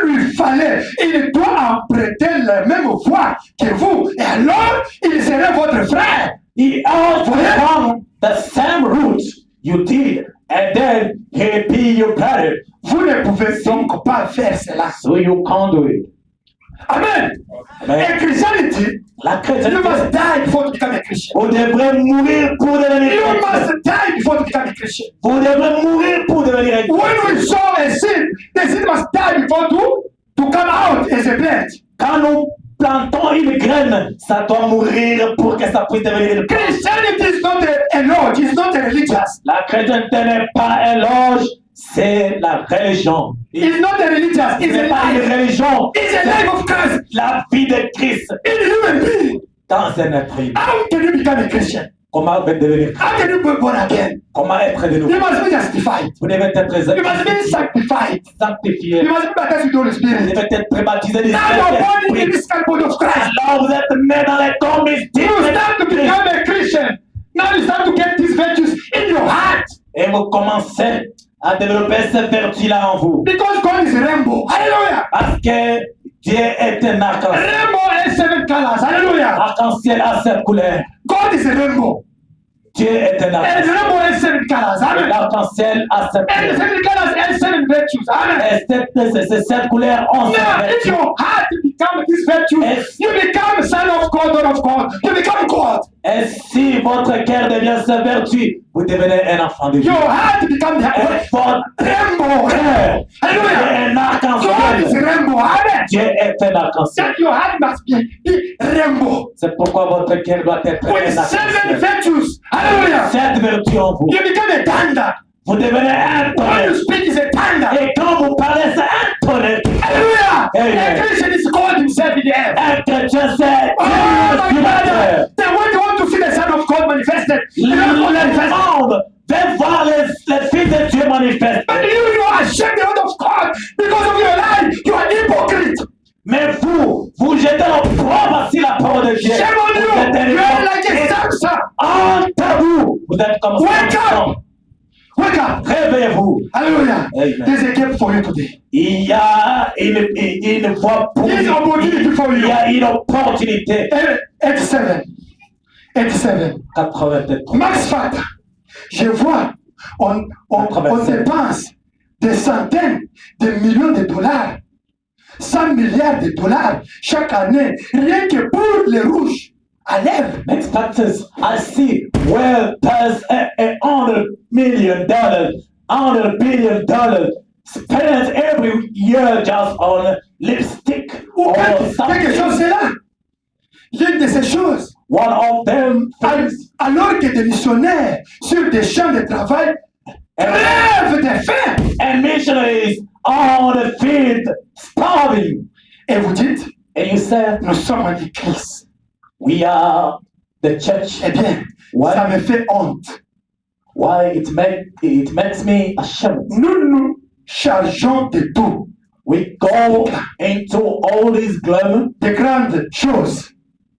lui fallait, il doit emprunter la même voie que vous. Et alors, il serait votre frère.
He also found the same roots you did, and then he'll be your brother.
Vous ne pouvez donc pas faire cela.
So you can't do it.
Amen.
Amen.
In Christianity,
La
you
chrétienté,
must die before to become a Christian.
vous devrez mourir pour devenir
You
chrétien.
must die before to become a Christian.
Vous devrez mourir pour devenir chrétien.
When we sow a seed, the seed must die before to come out as a plant.
Quand nous plantons une graine, ça doit mourir pour que ça puisse devenir une plante.
Christianity is not a lodge, it's not a religious.
La chrétienté n'est pas un loge, c'est la religion.
It's not a religious,
Ce
it's a
n'est pas une
life.
religion,
It's a life of Christ
la vie de Christ
in a human being.
dans un être humain.
How can you become a Christian?
Comment devenir
How can you be born again?
Comment être de nouveau?
You must be justified.
Vous devez être
You must be sanctified.
sanctifié.
You must be baptized with the Holy
Vous
Spirit.
devez être baptisé du
Now you are born in the
Saint-Esprit.
mystical body of Christ.
Alors vous êtes né dans les corps mystiques
You
de
start to
Christ.
become a Christian. Now you start to get these virtues in your heart.
Et vous commencez à développer ces vertus-là en vous.
Because God is a rainbow. Hallelujah.
Parce que Dieu est un arc-en-ciel.
Rainbow has 7 colors. Hallelujah.
Arc-en-ciel à sept couleurs.
God is a rainbow.
Dieu est un
And
arc-en-ciel.
the rainbow has 7 colors. Amen.
L'arc-en-ciel à sept
And the
couleurs.
7 colors has 7 virtues. Amen.
Et ces sept couleurs ont
Now,
sept
if
vertus.
your heart becomes this virtue, you become son of God, daughter of God. You become God.
Et si votre cœur devient cette vertu, vous devenez un enfant de Dieu.
Your heart becomes
Et
the
votre
rainbow.
cœur
Hallelujah.
est un
God is
arc-en-ciel.
rainbow. Amen.
Dieu est un arc-en-ciel.
That your heart must be rainbow.
C'est pourquoi votre cœur doit être
With
un
7
arc-en-ciel.
virtues. Hallelujah.
Cette vertu en vous.
You become a thunder.
vous devenez
When you
intonné.
speak, it's a tongue.
Et quand vous parlez, c'est intonné.
Hallelujah.
Amen.
A Christian is called himself in the air.
Un chrétien, c'est
Oh my
Dieu
brother. Then when they want to see the Son of God manifested, they don't
Le
manifest.
monde veut voir les fils de Dieu manifestés.
But you are ashamed the word of God because of your life. You are hypocrite.
Mais vous jetez l'opprobre sur la parole de Dieu.
Shame on
Vous
you.
êtes un
You are like a
hypocrite.
Samson.
Honte à vous. Vous êtes comme
Wake
Samson.
up. Wake up.
Réveillez-vous.
Hallelujah.
Amen.
There's a gift for you today.
Il y a une voie pour
There's an opportunity for
Il
you.
y a une opportunité.
87. 87.
83.
Max Factor. Je vois, on
87.
dépense des centaines de millions de dollars, 100 milliards de dollars chaque année, rien que pour les rouges à lèvres.
Next factors, I see where there's $100 million, $100 billion spent every year just on lipstick
Ou
or
quelque
something.
chose c'est là. L'une de ces choses,
One of them things,
alors que des missionnaires sur des champs de travail rêvent de faim.
and missionaries on the field starving.
Et vous dites,
And you say,
nous sommes en église.
we are the church.
Eh bien,
What?
ça me fait honte.
Why it makes me ashamed.
Nous chargeons de tout,
We go into all these glamour,
de grandes choses.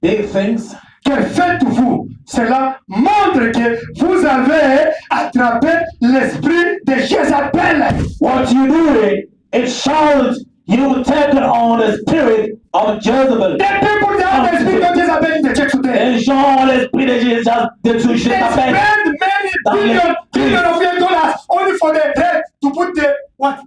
big things.
Que faites-vous? Cela montre que vous avez attrapé l'esprit de Jézabel.
What you doing, it shows you taken on the spirit of Jezebel.
The people that have the spirit of Jezebel in the church today.
Les gens ont l'esprit de Jésus, de
They
Jezabel.
spend many billion of your dollars only for the head to put the what?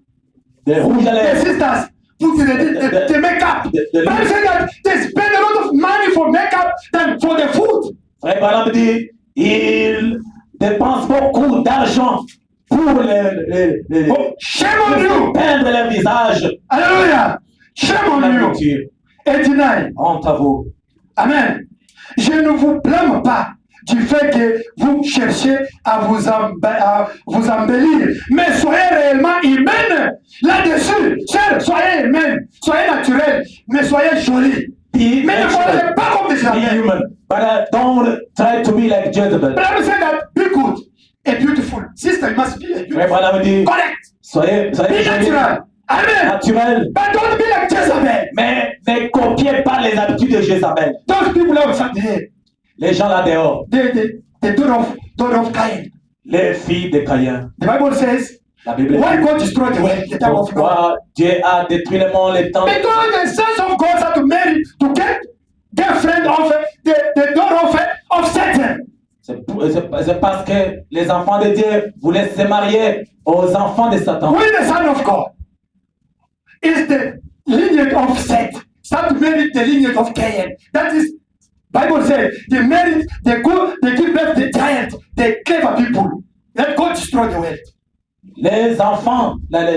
Des rouges à
The
lèvres.
sisters put the makeup. Bible said that they spend a lot of money for makeup than for the food.
Frère Branham dit, ils dépensent beaucoup d'argent pour
Oh, shame on you.
peindre leur visage.
Hallelujah. Shame on
La
you.
nourriture.
89.
Honte à vous.
Amen. Je ne vous blâme pas du fait que vous cherchez à vous embellir, mais soyez réellement humaine là-dessus. Soyez humaine, soyez naturel, mais soyez jolie. Mais ne soyez pas comme des
Be
jardins.
human, but don't try to be like Jezebel.
But I say that be good and beautiful. Sister, you must be
Frère
beautiful.
Branham dit,
Correct.
soyez
Be
jolis,
natural. Amen.
naturels,
But don't be like Jezebel.
mais ne copiez pas les habitudes de Jézabel.
Those people outside there,
Les gens là dehors,
the daughter of Cain.
les filles de Caïn.
The Bible says,
La Bible
why
dit,
God destroyed the world, the time of Noah?
pourquoi Dieu a détruit le monde, le temps.
Because the sons of God had to marry to get girlfriend of the daughter of Satan.
C'est parce que les enfants de Dieu voulaient se marier aux enfants de Satan.
When the son of God is the lineage of Seth, start to marry the lineage of Cain. That is, Bible says they married, they give birth the giant, the clever people. Let God destroy the world.
Les enfants, la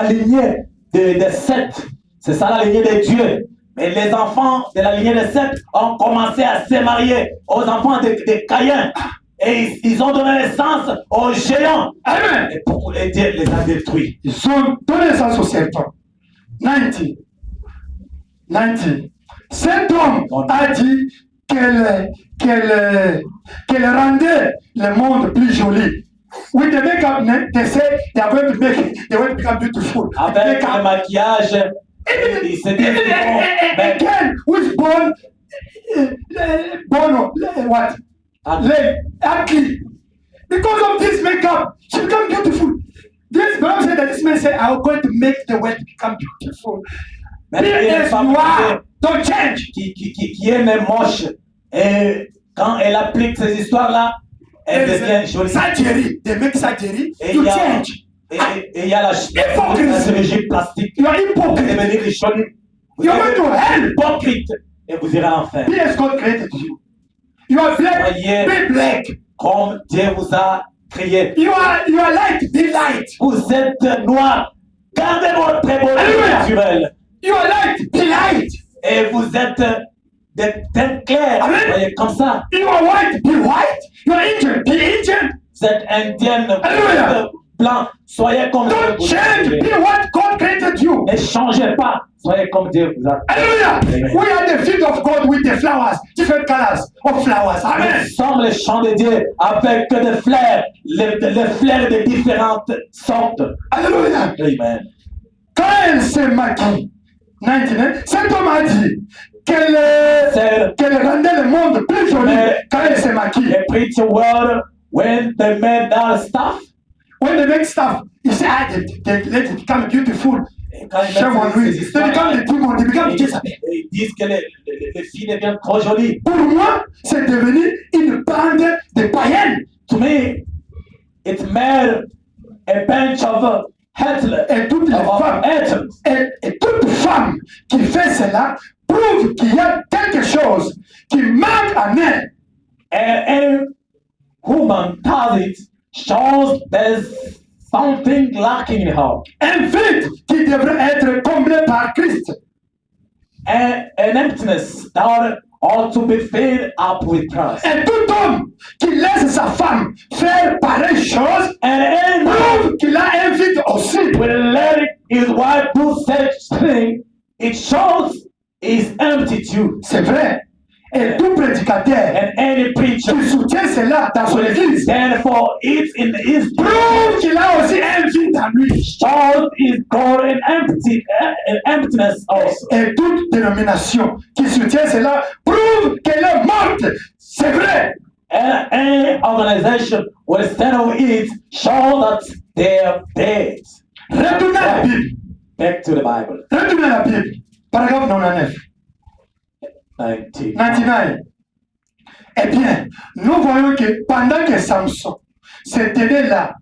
lignée de Seth, c'est ça la lignée de Dieu. Mais les enfants de la lignée de Seth ont commencé à se marier aux enfants de Caïn. Et ils ont donné naissance aux géants.
Amen.
Et pour les Dieu les a détruits.
Ils ont donné ça au serpent. 90. Cet homme a dit qu'elle rendait le monde plus joli. With the makeup, they say they are going to become beautiful.
Avec le maquillage, ils se disent qu'ils vont
A girl who is born what? Ugly. Because of this makeup, she become beautiful. This Bible said that this man said, I'm going to make the world become beautiful.
Mais
Be
il y a une
as
femme
you are. Don't change.
qui est née moche. Et quand elle applique ces histoires-là, elle devient jolie.
Surgery. They make surgery.
Et
You
il y a-
change.
Et il y a la chirurgie plastique.
You are
Vous
hypocrite.
devenir jolie. Vous
You're
êtes
going to hell.
hypocrite et vous irez en enfer.
Be as God created you. You are black.
Soyez
Be black.
comme Dieu vous a créé.
You are light. Be light.
Vous êtes noir. Gardez votre beauté
Alléluia.
naturelle.
You are light. Be light.
Et vous êtes des teintes claires.
Amen.
Soyez comme ça.
You are white. Be white. You are Indian. Be Indian.
êtes indienne, vous
Alléluia.
êtes blanc, soyez comme Dieu
Don't
vous a
change.
créé.
Be what God created you.
Ne changez pas, soyez comme Dieu vous a créé.
Hallelujah.
Amen.
We are the field of God with the flowers, different colors of flowers. Amen.
Nous sommes les champs de Dieu avec des fleurs, les fleurs de différentes sortes.
Alléluia.
Amen.
Quand elle s'est maquillée, 99, cet homme a dit qu'elle rendait le monde plus joli quand elle s'est maquillée.
The preacher word when they made that stuff.
When they make stuff, he said, they let it become beautiful.
Quand ils
Shame on
mettent
lui.
ces
They become the demon, they become
ils,
Jezebel.
ils disent que les filles deviennent trop jolies.
Pour moi, c'est devenu une bande de païennes.
To me, it made a bunch of Hitler.
Et toutes les femmes, et toute femme qui fait cela prouve qu'il y a quelque chose qui manque en elle.
And any woman does it shows there's something lacking in her.
Un vide qui devrait être comblé par Christ.
And an emptiness that ought to be filled up with Christ.
Et tout homme qui laisse sa femme faire pareille chose
And any man
prouve qu'il a un vide aussi.
will let his wife do such thing, it shows his empty too.
C'est vrai. Et tout prédicateur
And any preacher
qui soutient cela dans son
will
église
stand for it in his
prouve qu'il a aussi un vide en lui.
shows his God an emptiness also.
Et toute dénomination qui soutient cela prouve qu'elle est morte. C'est vrai.
And any organization will stand on it, show that they're dead.
Retournez à la Bible.
Back to the Bible.
Retournez à la Bible. Paragraphe 99.
19.
99. Eh bien, nous voyons que pendant que Samson se tenait là,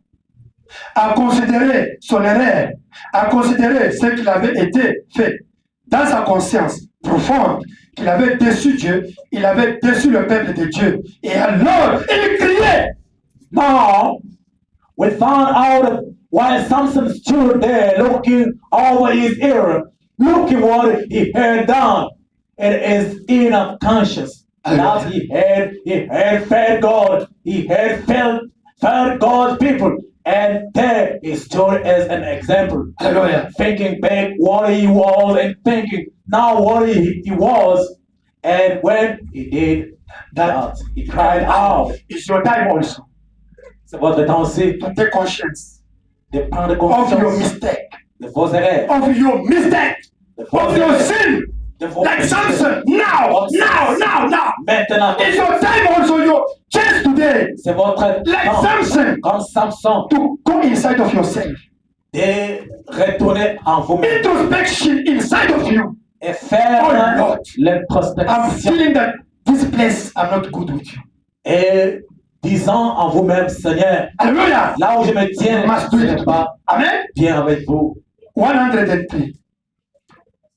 à considérer son erreur, à considérer ce qu'il avait été fait, dans sa conscience profonde, qu'il avait déçu Dieu, il avait déçu le peuple de Dieu. Et alors, il criait.
Now, we found out while Samson stood there looking over his ear, looking what he had done in his inner conscience. That he had fed God, he had fed God's people, and there he stood as an example.
Alléluia.
Thinking back what he was and thinking now what he was, and when he did that, he cried out.
It's your time also
C'est votre temps aussi
to take conscience
de prendre
of your
conscience
mistake,
de vos erreurs,
of your mistake,
de vos
of your
erreurs,
sin.
de vos
Like
péchés.
Samson, now.
Maintenant,
It's your time also, your chance today.
c'est votre
Like
temps,
Samson,
comme Samson,
to go inside of yourself.
de retourner en vous-même
Introspection inside of you.
et faire
Oh Lord, I'm
l'introspection
feeling that this place I'm not good with you.
et disant en vous-même, Seigneur,
Hallelujah.
là où je me tiens,
Must
je
do
ne
it.
suis pas
Amen.
bien avec vous.
103.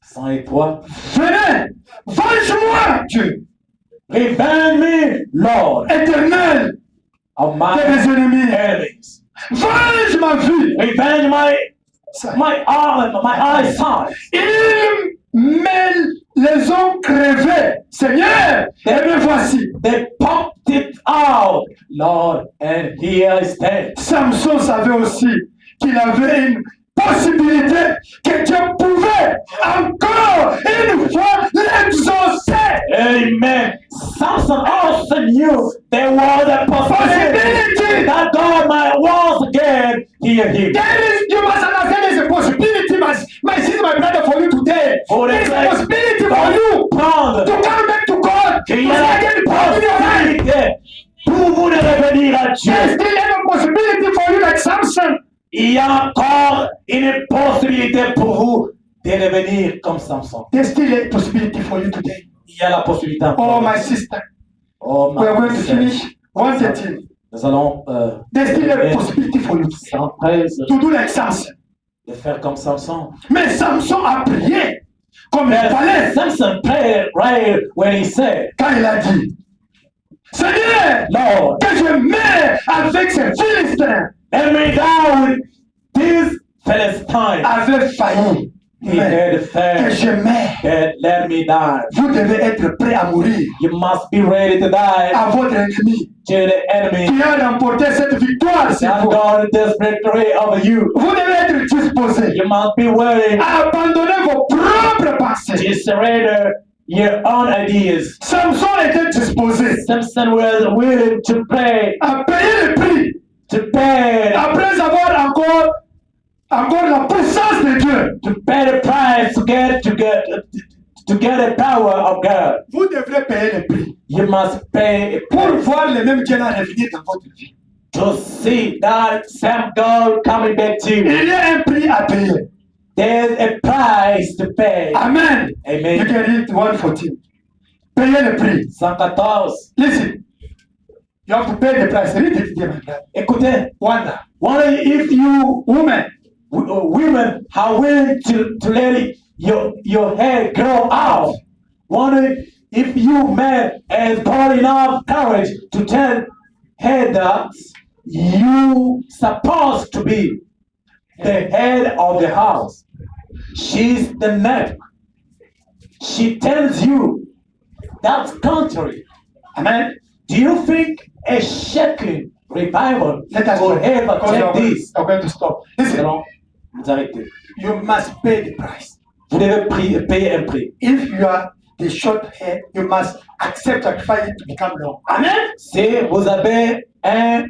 Sans et toi,
Venez, venge-moi, Dieu,
revenge me, Lord,
éternel,
of
de
my
mes ennemis.
enemies.
Venge ma vie.
Revenge my arm, my eyesight.
Ils me les ont crevés. Seigneur, et me voici.
They popped it out, Lord, and here I stand.
Samson savait aussi qu'il avait une possibilité que Dieu pouvait encore une fois l'exaucer.
Amen. Samson also knew there was a possibility
Possibility.
that God might once again hear him.
You must understand there's a possibility, my sister, my brother, for you today.
For the
There's a
great
possibility for you
Prendre
to come back to God. To
qu'il y
say
a
again,
une
power in your life.
possibilité pour vous de revenir à Dieu.
There's still a possibility for you like Samson.
Il y a encore une possibilité pour vous de revenir comme Samson.
There's still a possibility for you today.
Il y a la possibilité.
Oh, my sister.
Oh,
We are going to
sister.
finish 113.
Nous allons
There's still a possibility for you
s'empresse
to do like Samson.
de faire comme Samson.
Mais Samson a prié comme il fallait
Samson prayed right when he said,
quand il a dit Seigneur,
Lord,
que je meurs avec ces Philistins
let me die with these Philistines.
avait failli.
he had
que
faith
je meurs.
that let me die.
Vous devez être prêt à mourir
You must be ready to die
à votre ennemi
to the enemy.
qui a remporté cette victoire sur
And
vous.
God this victory over you.
Vous devez être disposé
You must be willing
à abandonner vos propres pensées.
to surrender your own ideas.
Samson était disposé
Samson was willing to pay,
à payer le prix
to pay,
après avoir encore la puissance de Dieu.
to pay the price to get the power of God.
Vous devrez payer le prix
You must pay a
pour
price
voir le même Dieu revenir dans votre vie.
to see that same God coming back to you.
Il y a un prix à payer.
There's a price to pay.
Amen. You
Amen.
can read 114. Payez le prix.
114.
Listen. You have to pay the price. Read it, dear my brother.
Écoutez,
Wonder.
wonder if you
Woman.
women are willing to let your hair grow out. Wonder if you men has got enough courage to tell her that you supposed to be the head of the house. She's the neck. She tells you that's contrary.
Amen.
Do you think a shaking revival
Let us
will ever
because
take this?
I'm going to stop. Listen.
Allons vous arrêter.
You must pay the price.
Vous devez payer un prix.
If you are the short hair, you must accept sacrifice it to become long. Amen.
Si vous avez un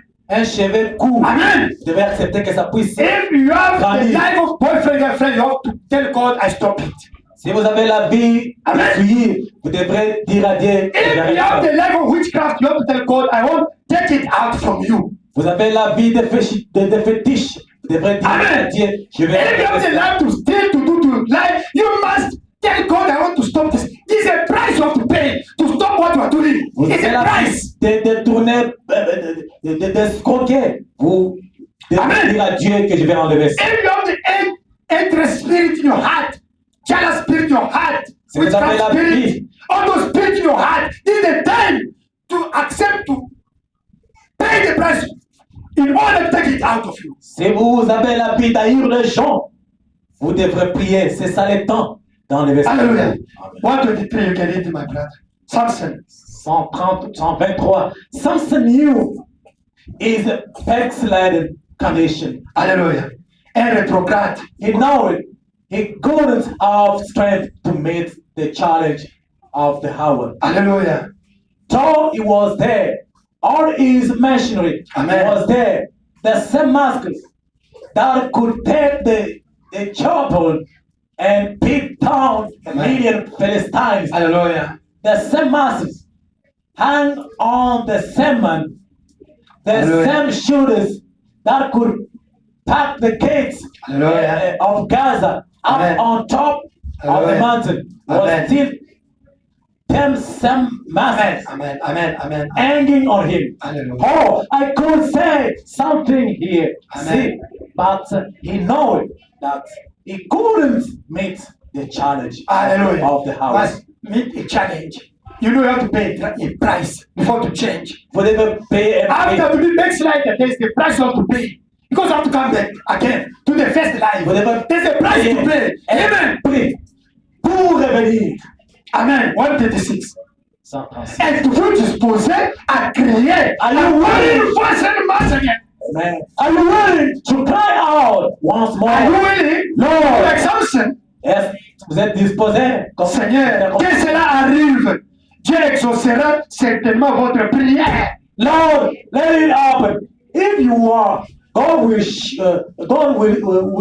cheveu court,
Amen.
vous devez accepter que ça puisse.
If you have the
Grandir.
life of boyfriend girlfriend, you have to tell God, I stop it.
Si vous avez la vie
Amen.
de fille, vous devrez dire à Dieu.
If you have the life of witchcraft, you have to tell God, I want take it out from you.
Vous avez la vie de fétiche, vous devrez dire
Amen.
à Dieu. Je vais
If you have the life to steal, to do, to lie, you must tell God, I want to stop this. This is a price you have to pay to stop what you are doing.
Vous
It's
avez
a
la
price.
vie de tourner, d'escroquer. Vous devrez
Amen.
dire à Dieu que je vais enlever ça.
If you have the hatred spirit in your heart, jealous spirit in your heart,
Si vous avez
witchcraft
la
spirit,
vie,
all those spirits in your heart, this is the time to accept to pay the price in order to take it out of you.
si vous avez la vie d'haïr les gens, vous devrez prier. C'est ça le temps d'enlever ça.
Hallelujah.
Amen.
123, you can read it, my brother. Samson.
130, 123. Samson knew his backsliding condition.
Hallelujah. Un rétrograde.
He knew it. He couldn't have strength to meet the challenge of the hour.
Hallelujah.
Though he was there, all his machinery
Amen.
was there. The same muscles that could take the chapel and beat down a
Amen.
million Philistines.
Hallelujah.
The same masses hang on the same man, the
Hallelujah.
same shooters that could pack the gates
Hallelujah.
of Gaza up
Amen.
on top of the
Hallelujah.
mountain was
Amen.
still them same masses
Amen. Amen. Amen.
hanging on him.
Hallelujah.
Oh, I could say something here,
Amen.
see, but he knew that he couldn't meet the challenge
Hallelujah.
of the house.
Must meet a challenge. You know you have to pay a price before to change.
Vous devez payer un prix.
After to be backslided, there's the price you have to pay. Because you have to come back again to the first life.
Vous devez
There's a price to pay. Amen.
un prix pour revenir.
Amen. 136.
136.
Êtes-vous disposé à crier?
Are you
À
willing?
une fois seulement, Seigneur.
Amen. Are you willing to cry out once more?
Are you willing?
Lord.
Like Samson.
Est-ce que vous êtes disposé?
Seigneur, que cela arrive, Dieu exaucera certainement votre prière.
Lord, let it happen. If you are, God will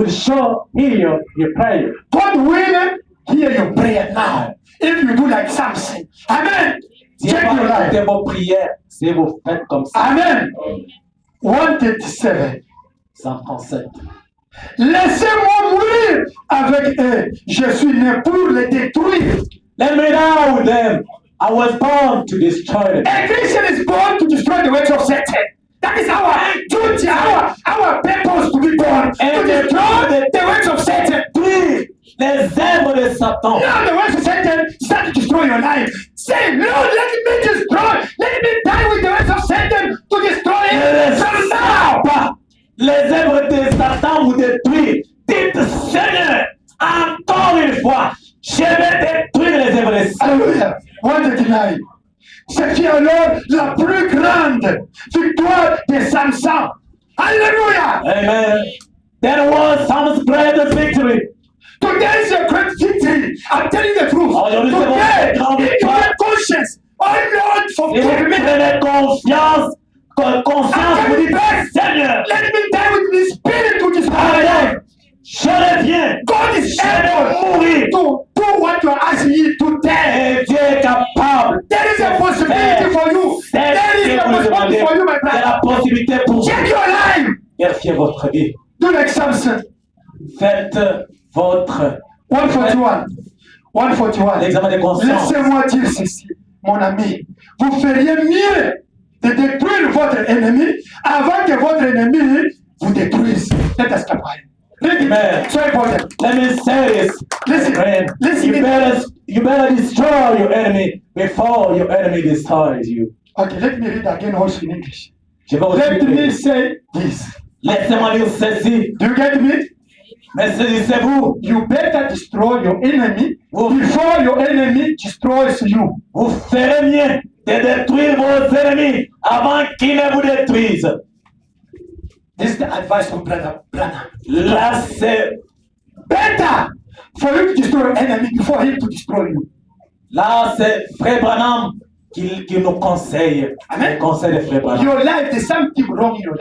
show hear your prayer.
God will hear your prayer now. If you do like Samson. Amen.
Dieu
Check your
va
life.
écouter vos prières si vous faites comme ça.
Amen. 137.
137.
Laissez-moi mourir avec eux. Je suis né pour les détruire.
Let me die with them. I was born to destroy them.
A Christian is born to destroy the works of Satan. That is our duty, our purpose to be born. To destroy the works of Satan.
Puis, les œuvres de Satan.
Now the works of Satan start to destroy your life. Say, Lord, let me destroy. Let me die with the works of Satan to destroy it from now.
Pas. Les œuvres de Satan vous détruisent. Dites, Seigneur, encore une fois, je vais détruire les œuvres des cieux.
Alléluia. What a deny. Ce qui est alors la plus grande victoire de Samson. Alléluia.
Amen. There was some great victory.
Today is a great victory. I'm telling the truth.
Aujourd'hui, c'est
Today,
votre grande
if you
victoire.
have conscience, oh Lord,
Si vous
forgive me.
prenez conscience, vous dites, Seigneur,
Let me die with the spirit to destroy my
Pardon,
life.
je reviens.
God is
Je vais
able
mourir.
to do what you are asking him to do.
Et Dieu est capable.
There is a possibility for you.
C'est
There
ce
is
que
a
vous
possibility
demandez.
for you, my
C'est
brother.
la possibilité pour vous.
Check your life.
Vérifiez votre vie.
Do like Samson.
Faites votre
141. 141.
l'examen de conscience.
Laissez-moi dire ceci, mon ami. Vous feriez mieux de détruire votre ennemi avant que votre ennemi vous détruise. Let us keep quiet.
Amen.
So important.
Let me say this.
Listen.
Friend.
Listen.
You better destroy your enemy before your enemy destroys you.
Okay, let me read again also in English.
Je vais aussi
Let me
lire.
say this.
Laissez-moi lire ceci.
Do you get me?
Mais saisissez-vous.
You better destroy your enemy before your enemy destroys you.
Vous ferez mieux de détruire vos ennemis avant qu'ils ne vous détruisent.
This is the advice from Brother Branham.
Là, c'est
Better for you to destroy your enemy before him to destroy you.
Là, c'est Frère Branham qui nous conseille.
Amen.
Le conseil de Frère Branham.
Your life, there's something wrong in your life.